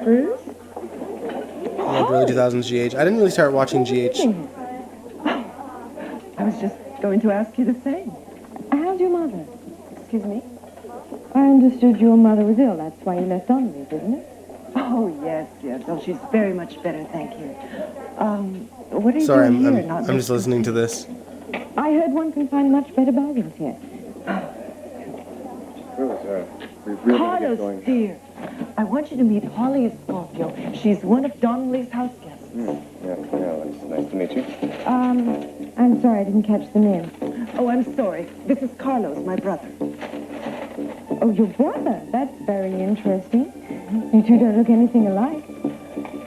Bruce? Like early 2000s GH. I didn't really start watching GH. I was just going to ask you the same. How's your mother? Excuse me? I understood your mother was ill. That's why you left Donley's, isn't it? Oh, yes. Oh, she's very much better, thank you. What are you Sorry, doing here? I'm just listening to this. I heard one can find much better bargains here. We really get Carlos, going. dear. I want you to meet Holly Scorpio. She's one of Donnelly's house guests. Yeah, it's nice to meet you. I'm sorry I didn't catch the name. Oh, I'm sorry. This is Carlos, my brother. Oh, your brother. That's very interesting. You two don't look anything alike.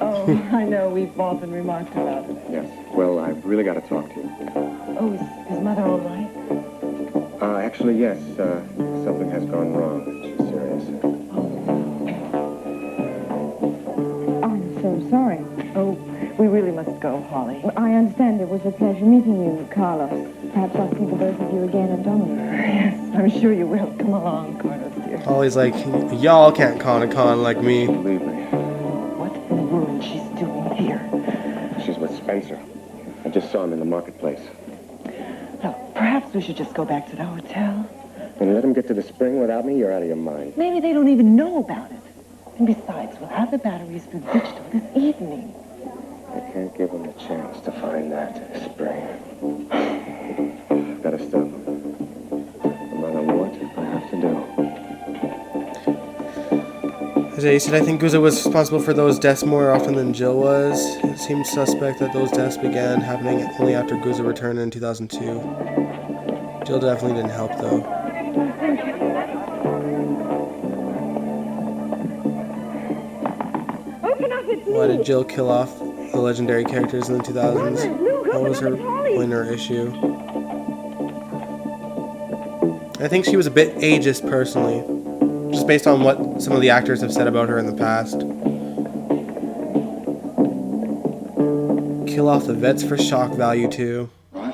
Oh, I know. We've often remarked about it. Yes. Well, I've really got to talk to you. Oh, is his mother all right? Actually, yes. Something has gone wrong. She's serious. I'm so sorry. Oh, we really must go, Holly. Well, I understand. It was a pleasure meeting you, Carlos. Perhaps I'll see the both of you again at Dominic. Yes, I'm sure you will. Come along, Carlos, dear. Holly's like, y'all can't con a con like me. Believe me. What in the world she's doing here? She's with Spencer. I just saw him in the marketplace. Look, perhaps we should just go back to the hotel. And let him get to the spring without me? You're out of your mind. Maybe they don't even know about it. And besides, we'll have the batteries for digital this evening. I can't give him a chance to find that spring. I've got to stop him. No matter what I have to do. As I said, I think Guzzo was responsible for those deaths more often than Jill was. It seemed suspect that those deaths began happening only after Guzzo returned in 2002. Jill definitely didn't help, though. Open up, it's Why did Jill kill off the legendary characters in the 2000s? What was her point or issue? I think she was a bit ageist, personally. Just based on what some of the actors have said about her in the past. Kill off the vets for shock value, too. Right?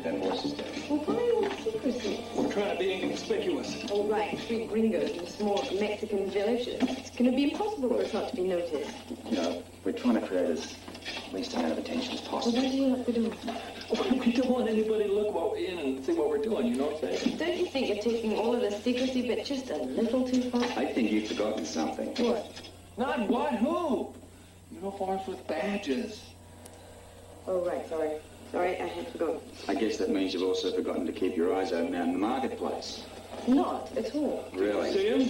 That horse is dead. Well, why all the secrecy? We're trying to be inconspicuous. Oh, right. 3 gringos in a small Mexican village. It's going to be impossible for us not to be noticed. No, we're trying to create as least amount of attention as Well, possible. what do you have to do? We don't want anybody to look what we're in and see what we're doing, you know what I'm saying? Don't you think you're taking all of the secrecy bit just a little too far? I think you've forgotten something. What? Not what? Who? Uniforms with badges. Oh, right. Sorry. Sorry, I had forgotten. I guess that means you've also forgotten to keep your eyes open out in the marketplace. Not at all. Really? See him?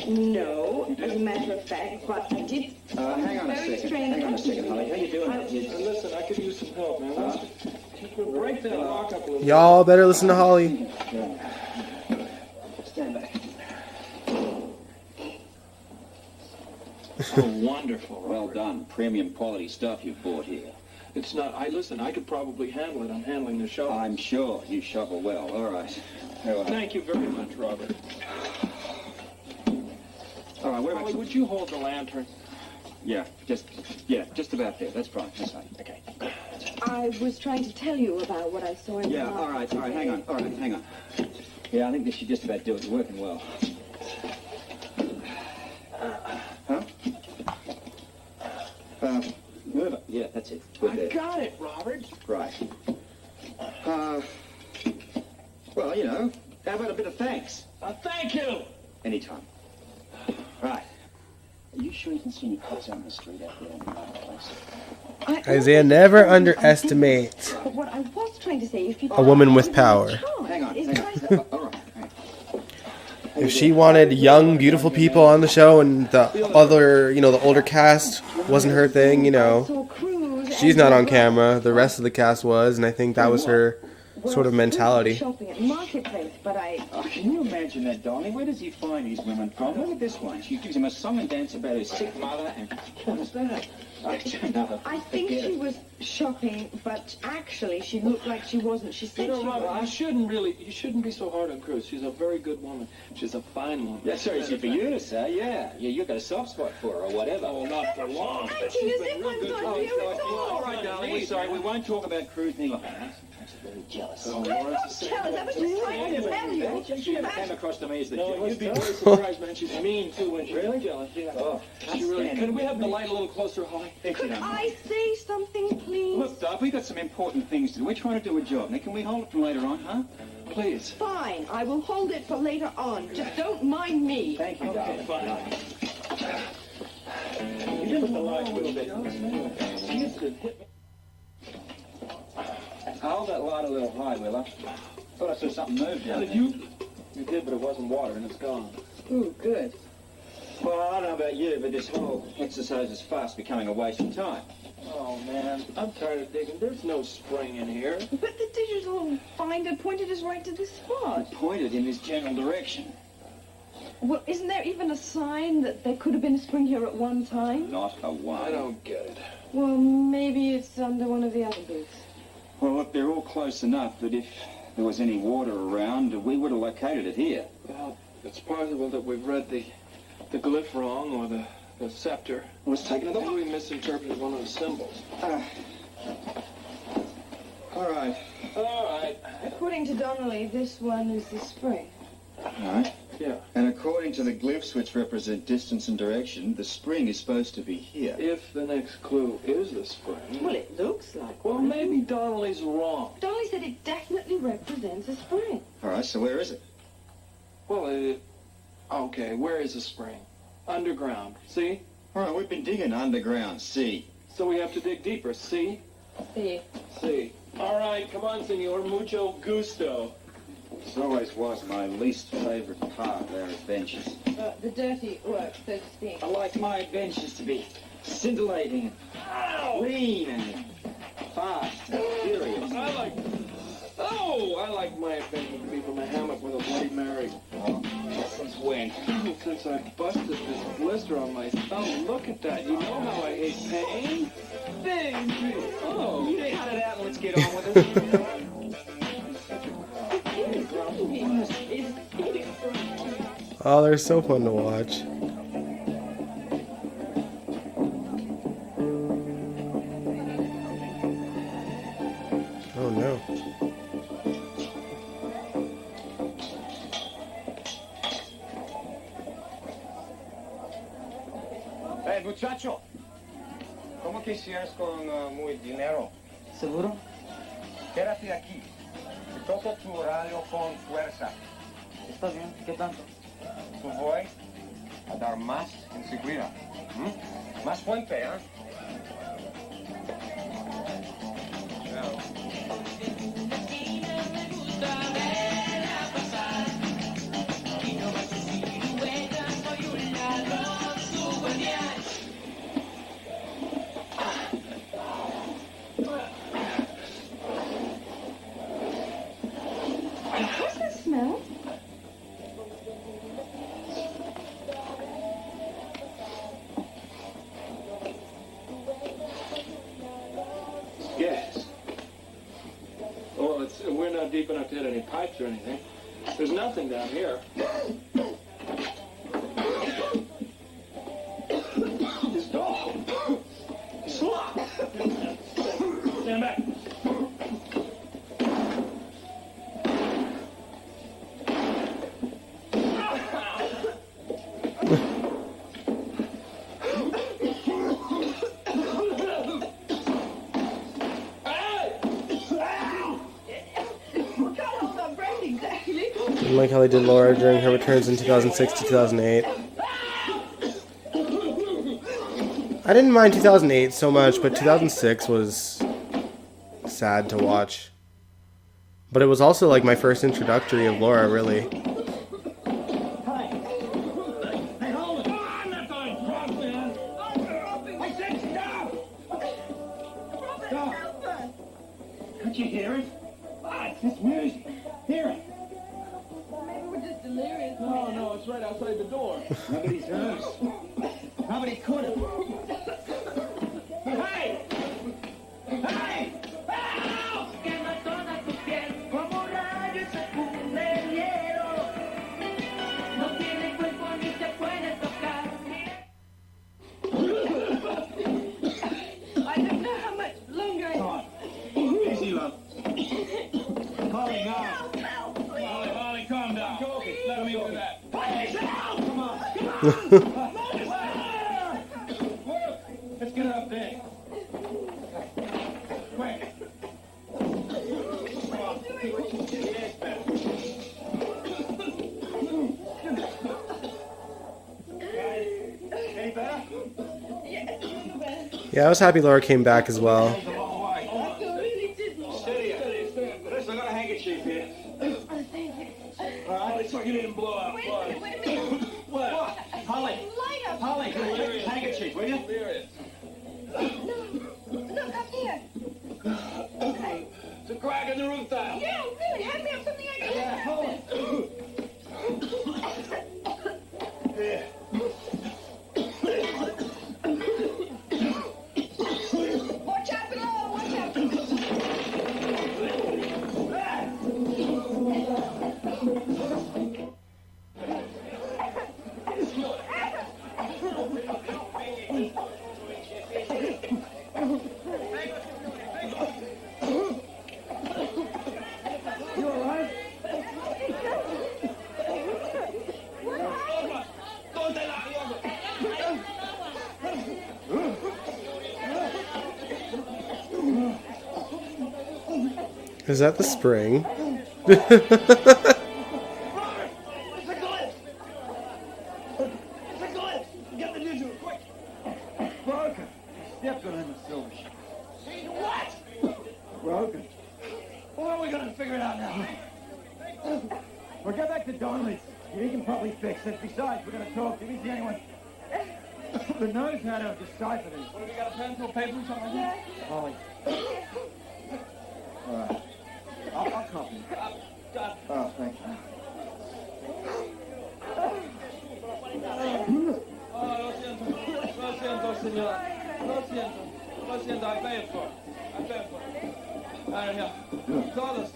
No, as a matter of fact, but I did. Hang on a Very second. strange Hang on a second, Holly. How you doing? Listen, I could use some help, man. We'll break that lock up a little. Y'all better listen to Holly. Stand back. Oh, wonderful. Well done. Premium quality stuff you've bought here. It's not. Listen, I could probably handle it. I'm handling the show. I'm sure you shovel well. All right. Here we are. Thank you very much, Robert. All right, where Holly, about would you hold the lantern? Yeah, just about there. That's fine. That's fine. Okay. I was trying to tell you about what I saw in the Yeah, all right, hang on. All right, hang on. Yeah, I think this should just about do it. It's working well. Huh? Move it. Yeah, that's it. Good I there. got it, Robert. Right. Well, you know, how about a bit of thanks? Thank you. Anytime. Right. Are you sure you can see any cops out on the street out there in the marketplace? Isaiah never underestimates But what I was trying to say, if you a woman with power. Hang on. All right. If she wanted young, beautiful people on the show and the other, the older cast wasn't her thing, she's not on camera. The rest of the cast was, and I think that was her sort of mentality. Shopping at Marketplace, but Can you imagine that, darling? Where does he find these women from? Look at this one. She gives him a song and dance about his sick mother and... What's that? I think she was shopping, but actually she looked like she wasn't. She said she Robert, was. you shouldn't be so hard on Cruz. She's a very good woman. She's a fine woman. That's so easy for you to say, yeah. You've got a soft spot for her or whatever. Oh, not for long. Acting as if I'm not here at all. All right, darling, we're sorry. We won't talk about Cruz any longer. I'm very jealous. I'm not jealous. I was just trying to tell you. She never came across to me as the jealous. You'd be very surprised, man. She's mean, too, when she's jealous. Yeah. Oh, She really. Can we have the light a little closer, Holly? Could I say something, please? Look, Doc, we've got some important things to do. We're trying to do a job. Now, can we hold it for later on, huh? Please. Fine, I will hold it for later on. Just don't mind me. Thank you, darling. Fine. You didn't put the light a little bit. Hold that light a little high, Willa. Thought I saw something move down there. You did, but it wasn't water, and it's gone. Ooh, good. Well, I don't know about you, but this whole exercise is fast becoming a waste of time. Oh, man. I'm tired of digging. There's no spring in here. But the digital finder pointed us right to the spot. Pointed in this general direction. Well, isn't there even a sign that there could have been a spring here at one time? Not a one. I don't get it. Well, maybe it's under one of the other booths. Well, look, they're all close enough that if there was any water around, we would have located it here. Well, it's possible that we've read the glyph wrong or the scepter. Let's take another Maybe look. we misinterpreted one of the symbols. All right. All right. According to Donnelly, this one is the spring. All right. Yeah. And according to the glyphs, which represent distance and direction, the spring is supposed to be here. If the next clue is the spring. Well, it looks like Well, one. maybe Donnelly's wrong. Donnelly said it definitely represents a spring. All right, so where is it? Well, okay, where is the spring? Underground. See? All right, we've been digging underground. See. So we have to dig deeper. See? See. See. All right, come on, senor. Mucho gusto. This always was my least favorite part, their adventures. The dirty work, so to speak. I like my adventures to be scintillating and lean and fast and furious. I like my adventure to be from a hammock with a Bloody Mary. Since when? Since I busted this blister on my thumb. Look at that. You know how I hate pain? Baby. Oh. You cut it out and let's get on with it. Oh, they're so fun to watch. Oh no. Hey, muchacho. ¿Cómo quisieras con muy dinero? ¿Seguro? Quédate aquí. Toca tu horario con fuerza. Está bien. ¿Qué tanto? Te voy a dar más enseguida. Más fuente, ¿eh? What's that smell? Yes. Well, we're not deep enough to hit any pipes or anything. There's nothing down here. This dog. Slop. Stand back. I like how they did Laura during her returns in 2006 to 2008. I didn't mind 2008 so much, but 2006 was sad to watch. But it was also like my first introductory of Laura, really. Can't you hear it? It's music. Hear it. Maybe we're just delirious. No, it's right outside the door. Nobody's heard us. Nobody could have. Hey! Hey! I don't know how much longer I... Easy, love. Holly, now. Holly, calm down. Let me do that. Come on. Let's get up there. Quick. Any better? Yeah, I was happy Laura came back as well. Steady it. Listen, I got a handkerchief here. All right, so you didn't blow out blood. Wait a minute. What? Holly. Light up. Holly, can you take this handkerchief, will you? Look up here. It's a crack in the roof tile. Yeah, really. Hand me up something I can Yeah, hold it. Is that the spring? Get the digital, quick! Broken. Stepped on him, Silver. See what? Broken. Well, how are we gonna figure it out now? Well, get back to Donnelly's. He can probably fix it. Besides, we're gonna talk. If he's the anyone. The knows how to decipher this. What, have you got a pencil, paper, or something like that? Holly. All right. I'll copy you. Oh, thank you. Oh, lo siento, señor. Lo siento, I pay for it. Yeah. Todos.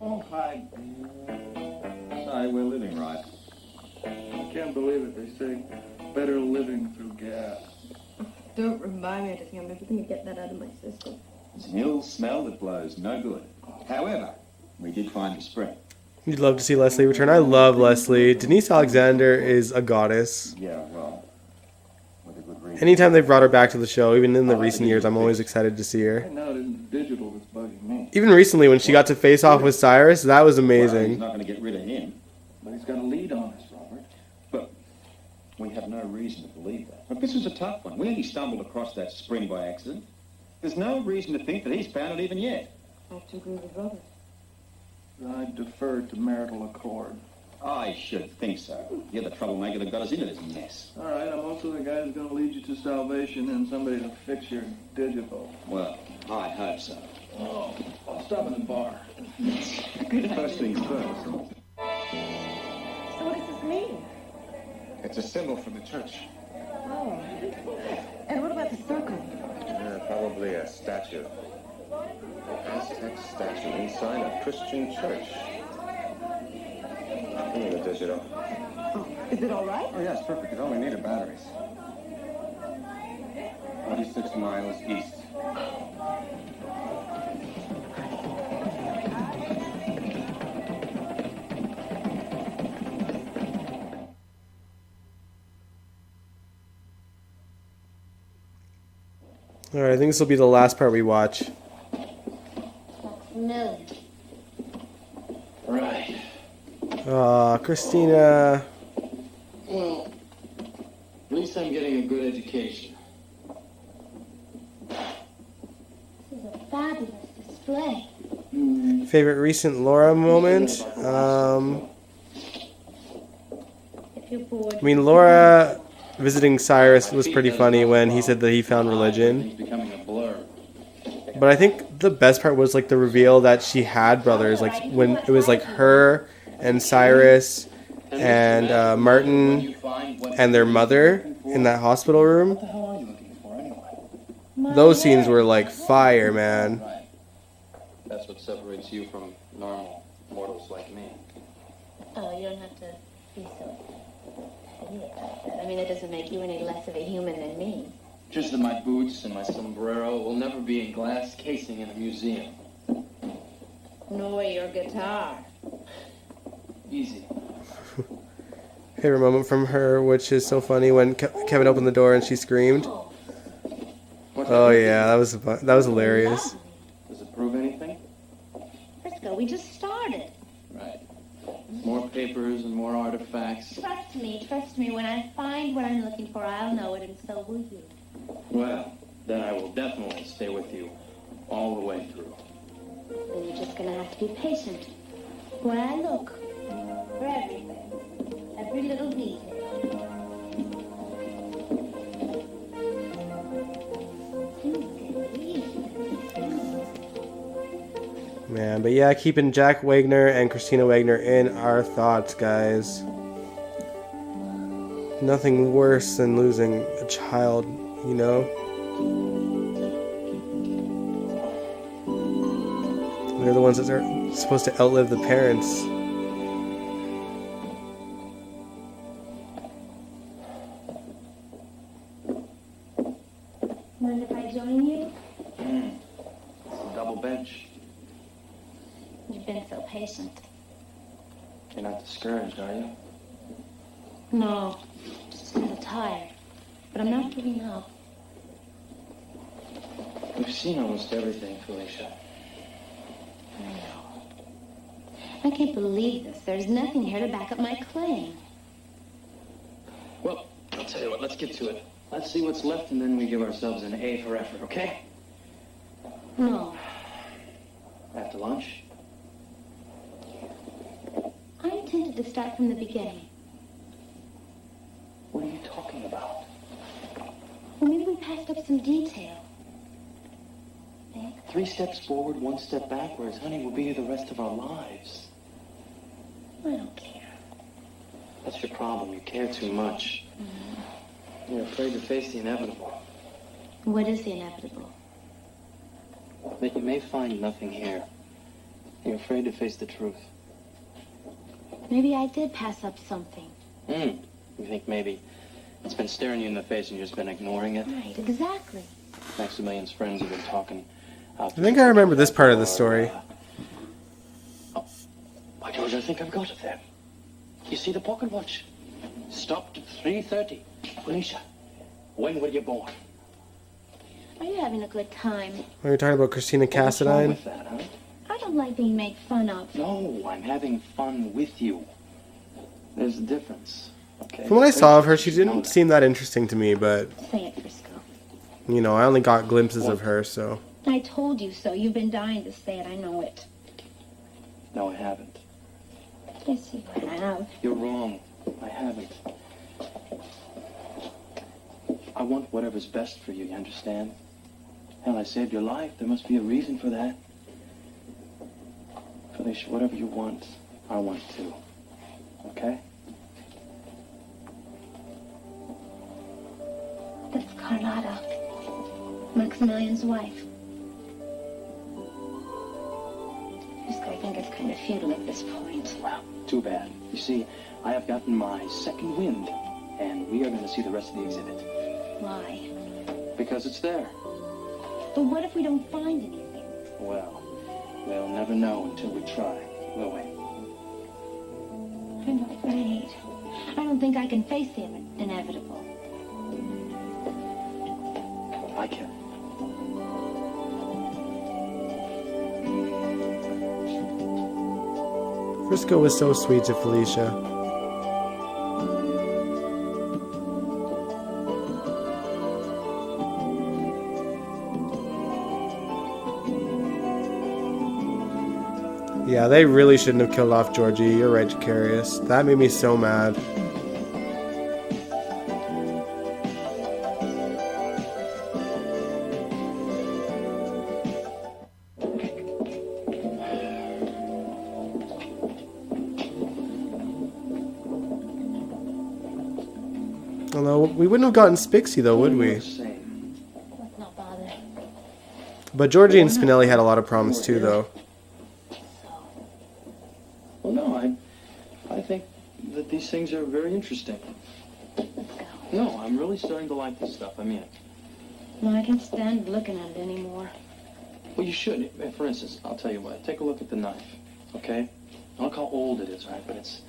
Oh, hi. Sorry, we're living right. I can't believe it. They say better living through gas. Don't remind me of anything. I'm never going to get that out of my system. It's an ill smell that blows no good. However, we did find the spring. You'd love to see Leslie return. I love Leslie. Denise Alexander is a goddess. Yeah, well, with a good reason. Anytime they've brought her back to the show, even in the recent years, I'm always excited to see her. Right now it isn't digital that's bugging me. Even recently, when she got to face off with Cyrus, that was Well, amazing. he's not going to get rid of him. But he's got a lead on us, Robert. But we have no reason to believe that. But this was a tough one. We only stumbled across that spring by accident. There's no reason to think that he's found it even yet. I have to agree with Robert. I deferred to marital accord. I should think so. You're the troublemaker that got us into this mess. All right, I'm also the guy who's going to lead you to salvation and somebody to fix your digital. Well, I hope so. Oh, I'll stop in the bar. First things first. So what does this mean? It's a symbol for the church. Oh. And what about the circle? Probably a statue. Aztec statue inside a Christian church. Give me the digital. Oh, is it all right? Oh, yeah, it's perfect. It only needed batteries. 46 miles east. Alright, I think this will be the last part we watch. No. Right. Aw, Christina. Well, at least I'm getting a good education. This is a fabulous display. Favorite recent Laura moment? If you're bored. I mean, Laura visiting Cyrus was pretty funny when he said that he found religion. It's becoming a blur. But I think the best part was like the reveal that she had brothers. Like when it was like her and Cyrus and Martin and their mother in that hospital room. What the hell are you looking for anyway? Those scenes were like fire, man. Right. That's what separates you from normal mortals like me. Oh, you don't have to be so silly about that. I mean, it doesn't make you any less of a human than me. Just that my boots and my sombrero will never be in glass casing in a museum. Nor your guitar. Easy. Favorite moment from her, which is so funny when Kevin opened the door and she screamed. Oh yeah, that was hilarious. Does it prove anything? Frisco, we just started. Right. More papers and more artifacts. Trust me. When I find what I'm looking for, I'll know it, and so will you. Well, then I will definitely stay with you all the way through. Then you're just gonna have to be patient. When I look for everything, every little detail. Man, but yeah, keeping Jack Wagner and Christina Wagner in our thoughts, guys. Nothing worse than losing a child, you know? They're the ones that are supposed to outlive the parents. Mind if I join you? It's a double bench. You've been so patient. You're not discouraged, are you? No, just a little tired. But I'm not giving up. We've seen almost everything, Felicia. I know. I can't believe this. There's nothing here to back up my claim. Well, I'll tell you what, let's get to it. Let's see what's left, and then we give ourselves an A for effort, okay? No. After lunch? I intended to start from the beginning. What are you talking about? Well, maybe we passed up some detail. Think? 3 steps forward, 1 step backwards. Honey, we'll be here the rest of our lives. I don't care. That's your problem. You care too much. Mm-hmm. You're afraid to face the inevitable. What is the inevitable? That you may find nothing here. You're afraid to face the truth. Maybe I did pass up something. You think maybe it's been staring you in the face and you've just been ignoring it? Right, exactly. Maximilian's friends have been talking out. I think I remember this part of the story. By George, I think I've got it there. You see the pocket watch? Stopped at 3:30. Felicia, when were you born? Are you having a good time? Are you talking about Christina Cassadine? What's wrong with that, huh? I don't like being made fun of. No, I'm having fun with you. There's a difference. Okay? From what I saw of her, she didn't seem that interesting to me, but, Say it, Frisco. you know, I only got glimpses of her, so. I told you so. You've been dying to say it. I know it. No, I haven't. Yes, you have. You're wrong. I haven't. I want whatever's best for you, you understand? Hell, I saved your life. There must be a reason for that. Felicia, whatever you want, I want too. Okay? That's Carlotta, Maximilian's wife. I think it's kind of futile at this point. Well, too bad. You see, I have gotten my second wind, and we are going to see the rest of the exhibit. Why? Because it's there. But what if we don't find anything? Well, we'll never know until we try, will we? I'm afraid. I don't think I can face the inevitable. I can. Frisco was so sweet to Felicia. Yeah, they really shouldn't have killed off Georgie. You're right, Jacarius. That made me so mad. Although, we wouldn't have gotten Spixie, though, would we? Let's not bother. But Georgie and Spinelli had a lot of problems, too, though. Well, no, I think that these things are very interesting. No, I'm really starting to like this stuff. I mean it. No, I can't stand looking at it anymore. Well, you should. For instance, I'll tell you what. Take a look at the knife, okay? Look how old it is, right? But it's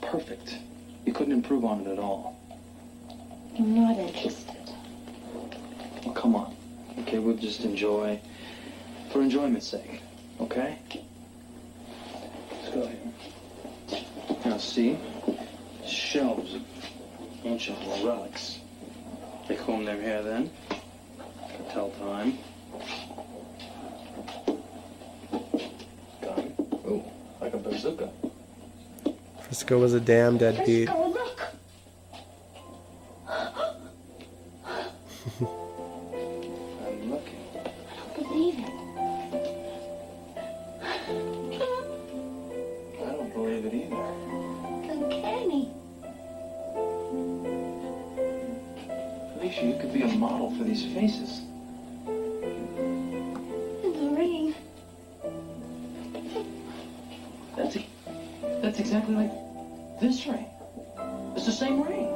perfect. You couldn't improve on it at all. I'm not interested. Well, come on. Okay, we'll just enjoy, for enjoyment's sake, okay? Let's go here. Now, see? Shelves of ancient relics. They comb their hair then. Tell time. Gun. Ooh, like a bazooka. Frisco was a damn deadbeat. Frisco, look! I'm looking. I don't believe it. I don't believe it either. Uncanny. Felicia, you could be a model for these faces. The ring. That's exactly like this ring. It's the same ring.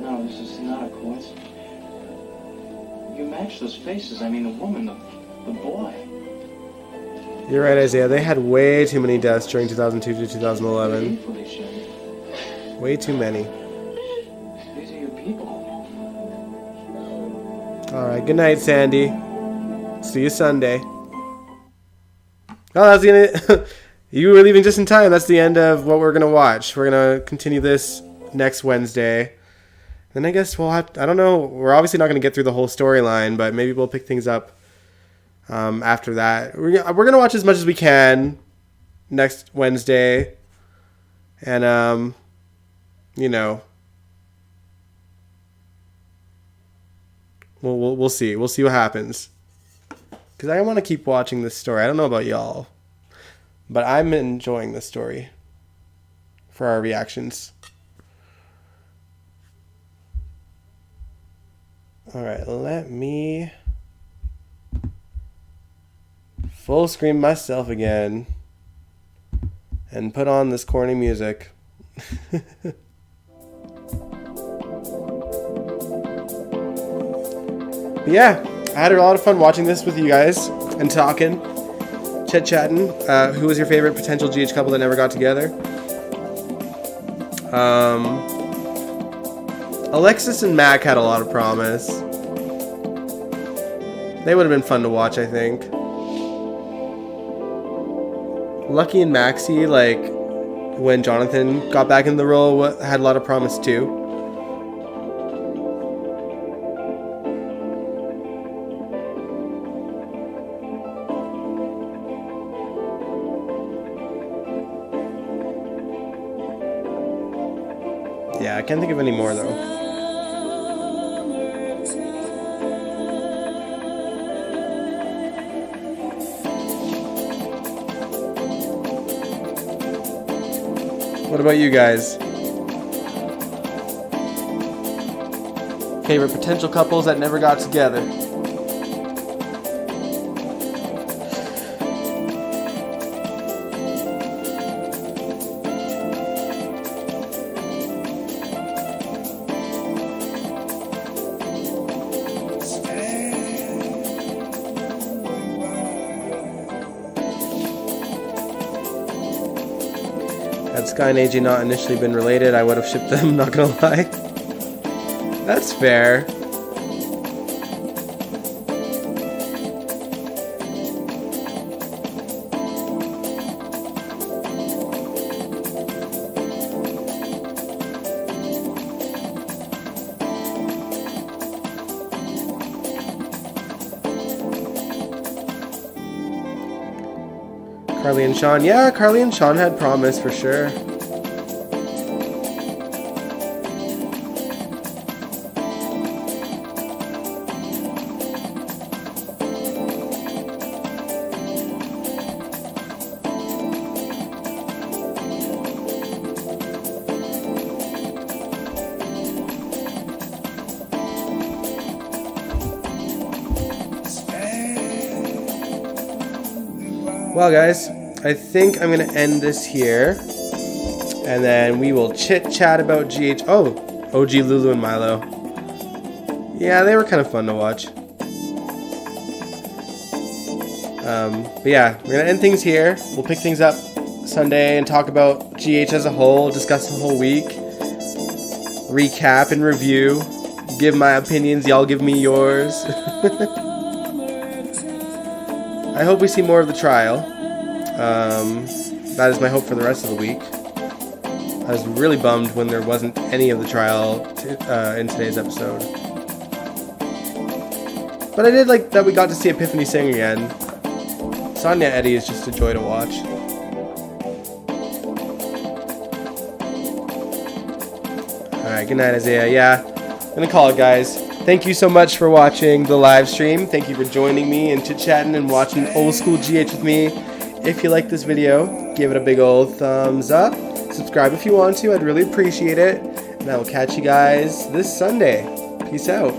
No, this is not a coincidence. You match those faces. I mean, the woman, the boy. You're right, Isaiah. They had way too many deaths during 2002 to 2011. Way too many. These are your people. Alright, good night, Sandy. See you Sunday. Oh, that's the end. You were leaving just in time. That's the end of what we're going to watch. We're going to continue this next Wednesday. Then I guess we'll have... I don't know. We're obviously not going to get through the whole storyline, but maybe we'll pick things up after that. We're going to watch as much as we can next Wednesday. And, you know... We'll see. We'll see what happens. Because I want to keep watching this story. I don't know about y'all. But I'm enjoying this story. For our reactions. Alright, let me... full screen myself again. And put on this corny music. But yeah, I had a lot of fun watching this with you guys and talking, chit-chatting. Who was your favorite potential GH couple that never got together? Alexis and Mac had a lot of promise. They would have been fun to watch, I think. Lucky and Maxie, like, when Jonathan got back in the role, had a lot of promise too. Yeah, I can't think of any more though. What about you guys? Favorite potential couples that never got together? Had Sky and AJ not initially been related, I would have shipped them, not gonna lie. That's fair. Carly and Sean. Yeah, Carly and Sean had promise for sure. Well, guys, I think I'm going to end this here. And then we will chit-chat about GH. Oh, OG Lulu and Milo. Yeah, they were kind of fun to watch. But yeah, we're going to end things here. We'll pick things up Sunday and talk about GH as a whole, discuss the whole week, recap and review, give my opinions, y'all give me yours. I hope we see more of the trial. That is my hope for the rest of the week. I was really bummed when there wasn't any of the trial in today's episode. But I did like that we got to see Epiphany sing again. Sonia Eddy is just a joy to watch. Alright, good night, Isaiah. Yeah, I'm gonna call it, guys. Thank you so much for watching the live stream. Thank you for joining me and chit-chatting and watching old school GH with me. If you like this video, give it a big old thumbs up. Subscribe if you want to. I'd really appreciate it. And I will catch you guys this Sunday. Peace out.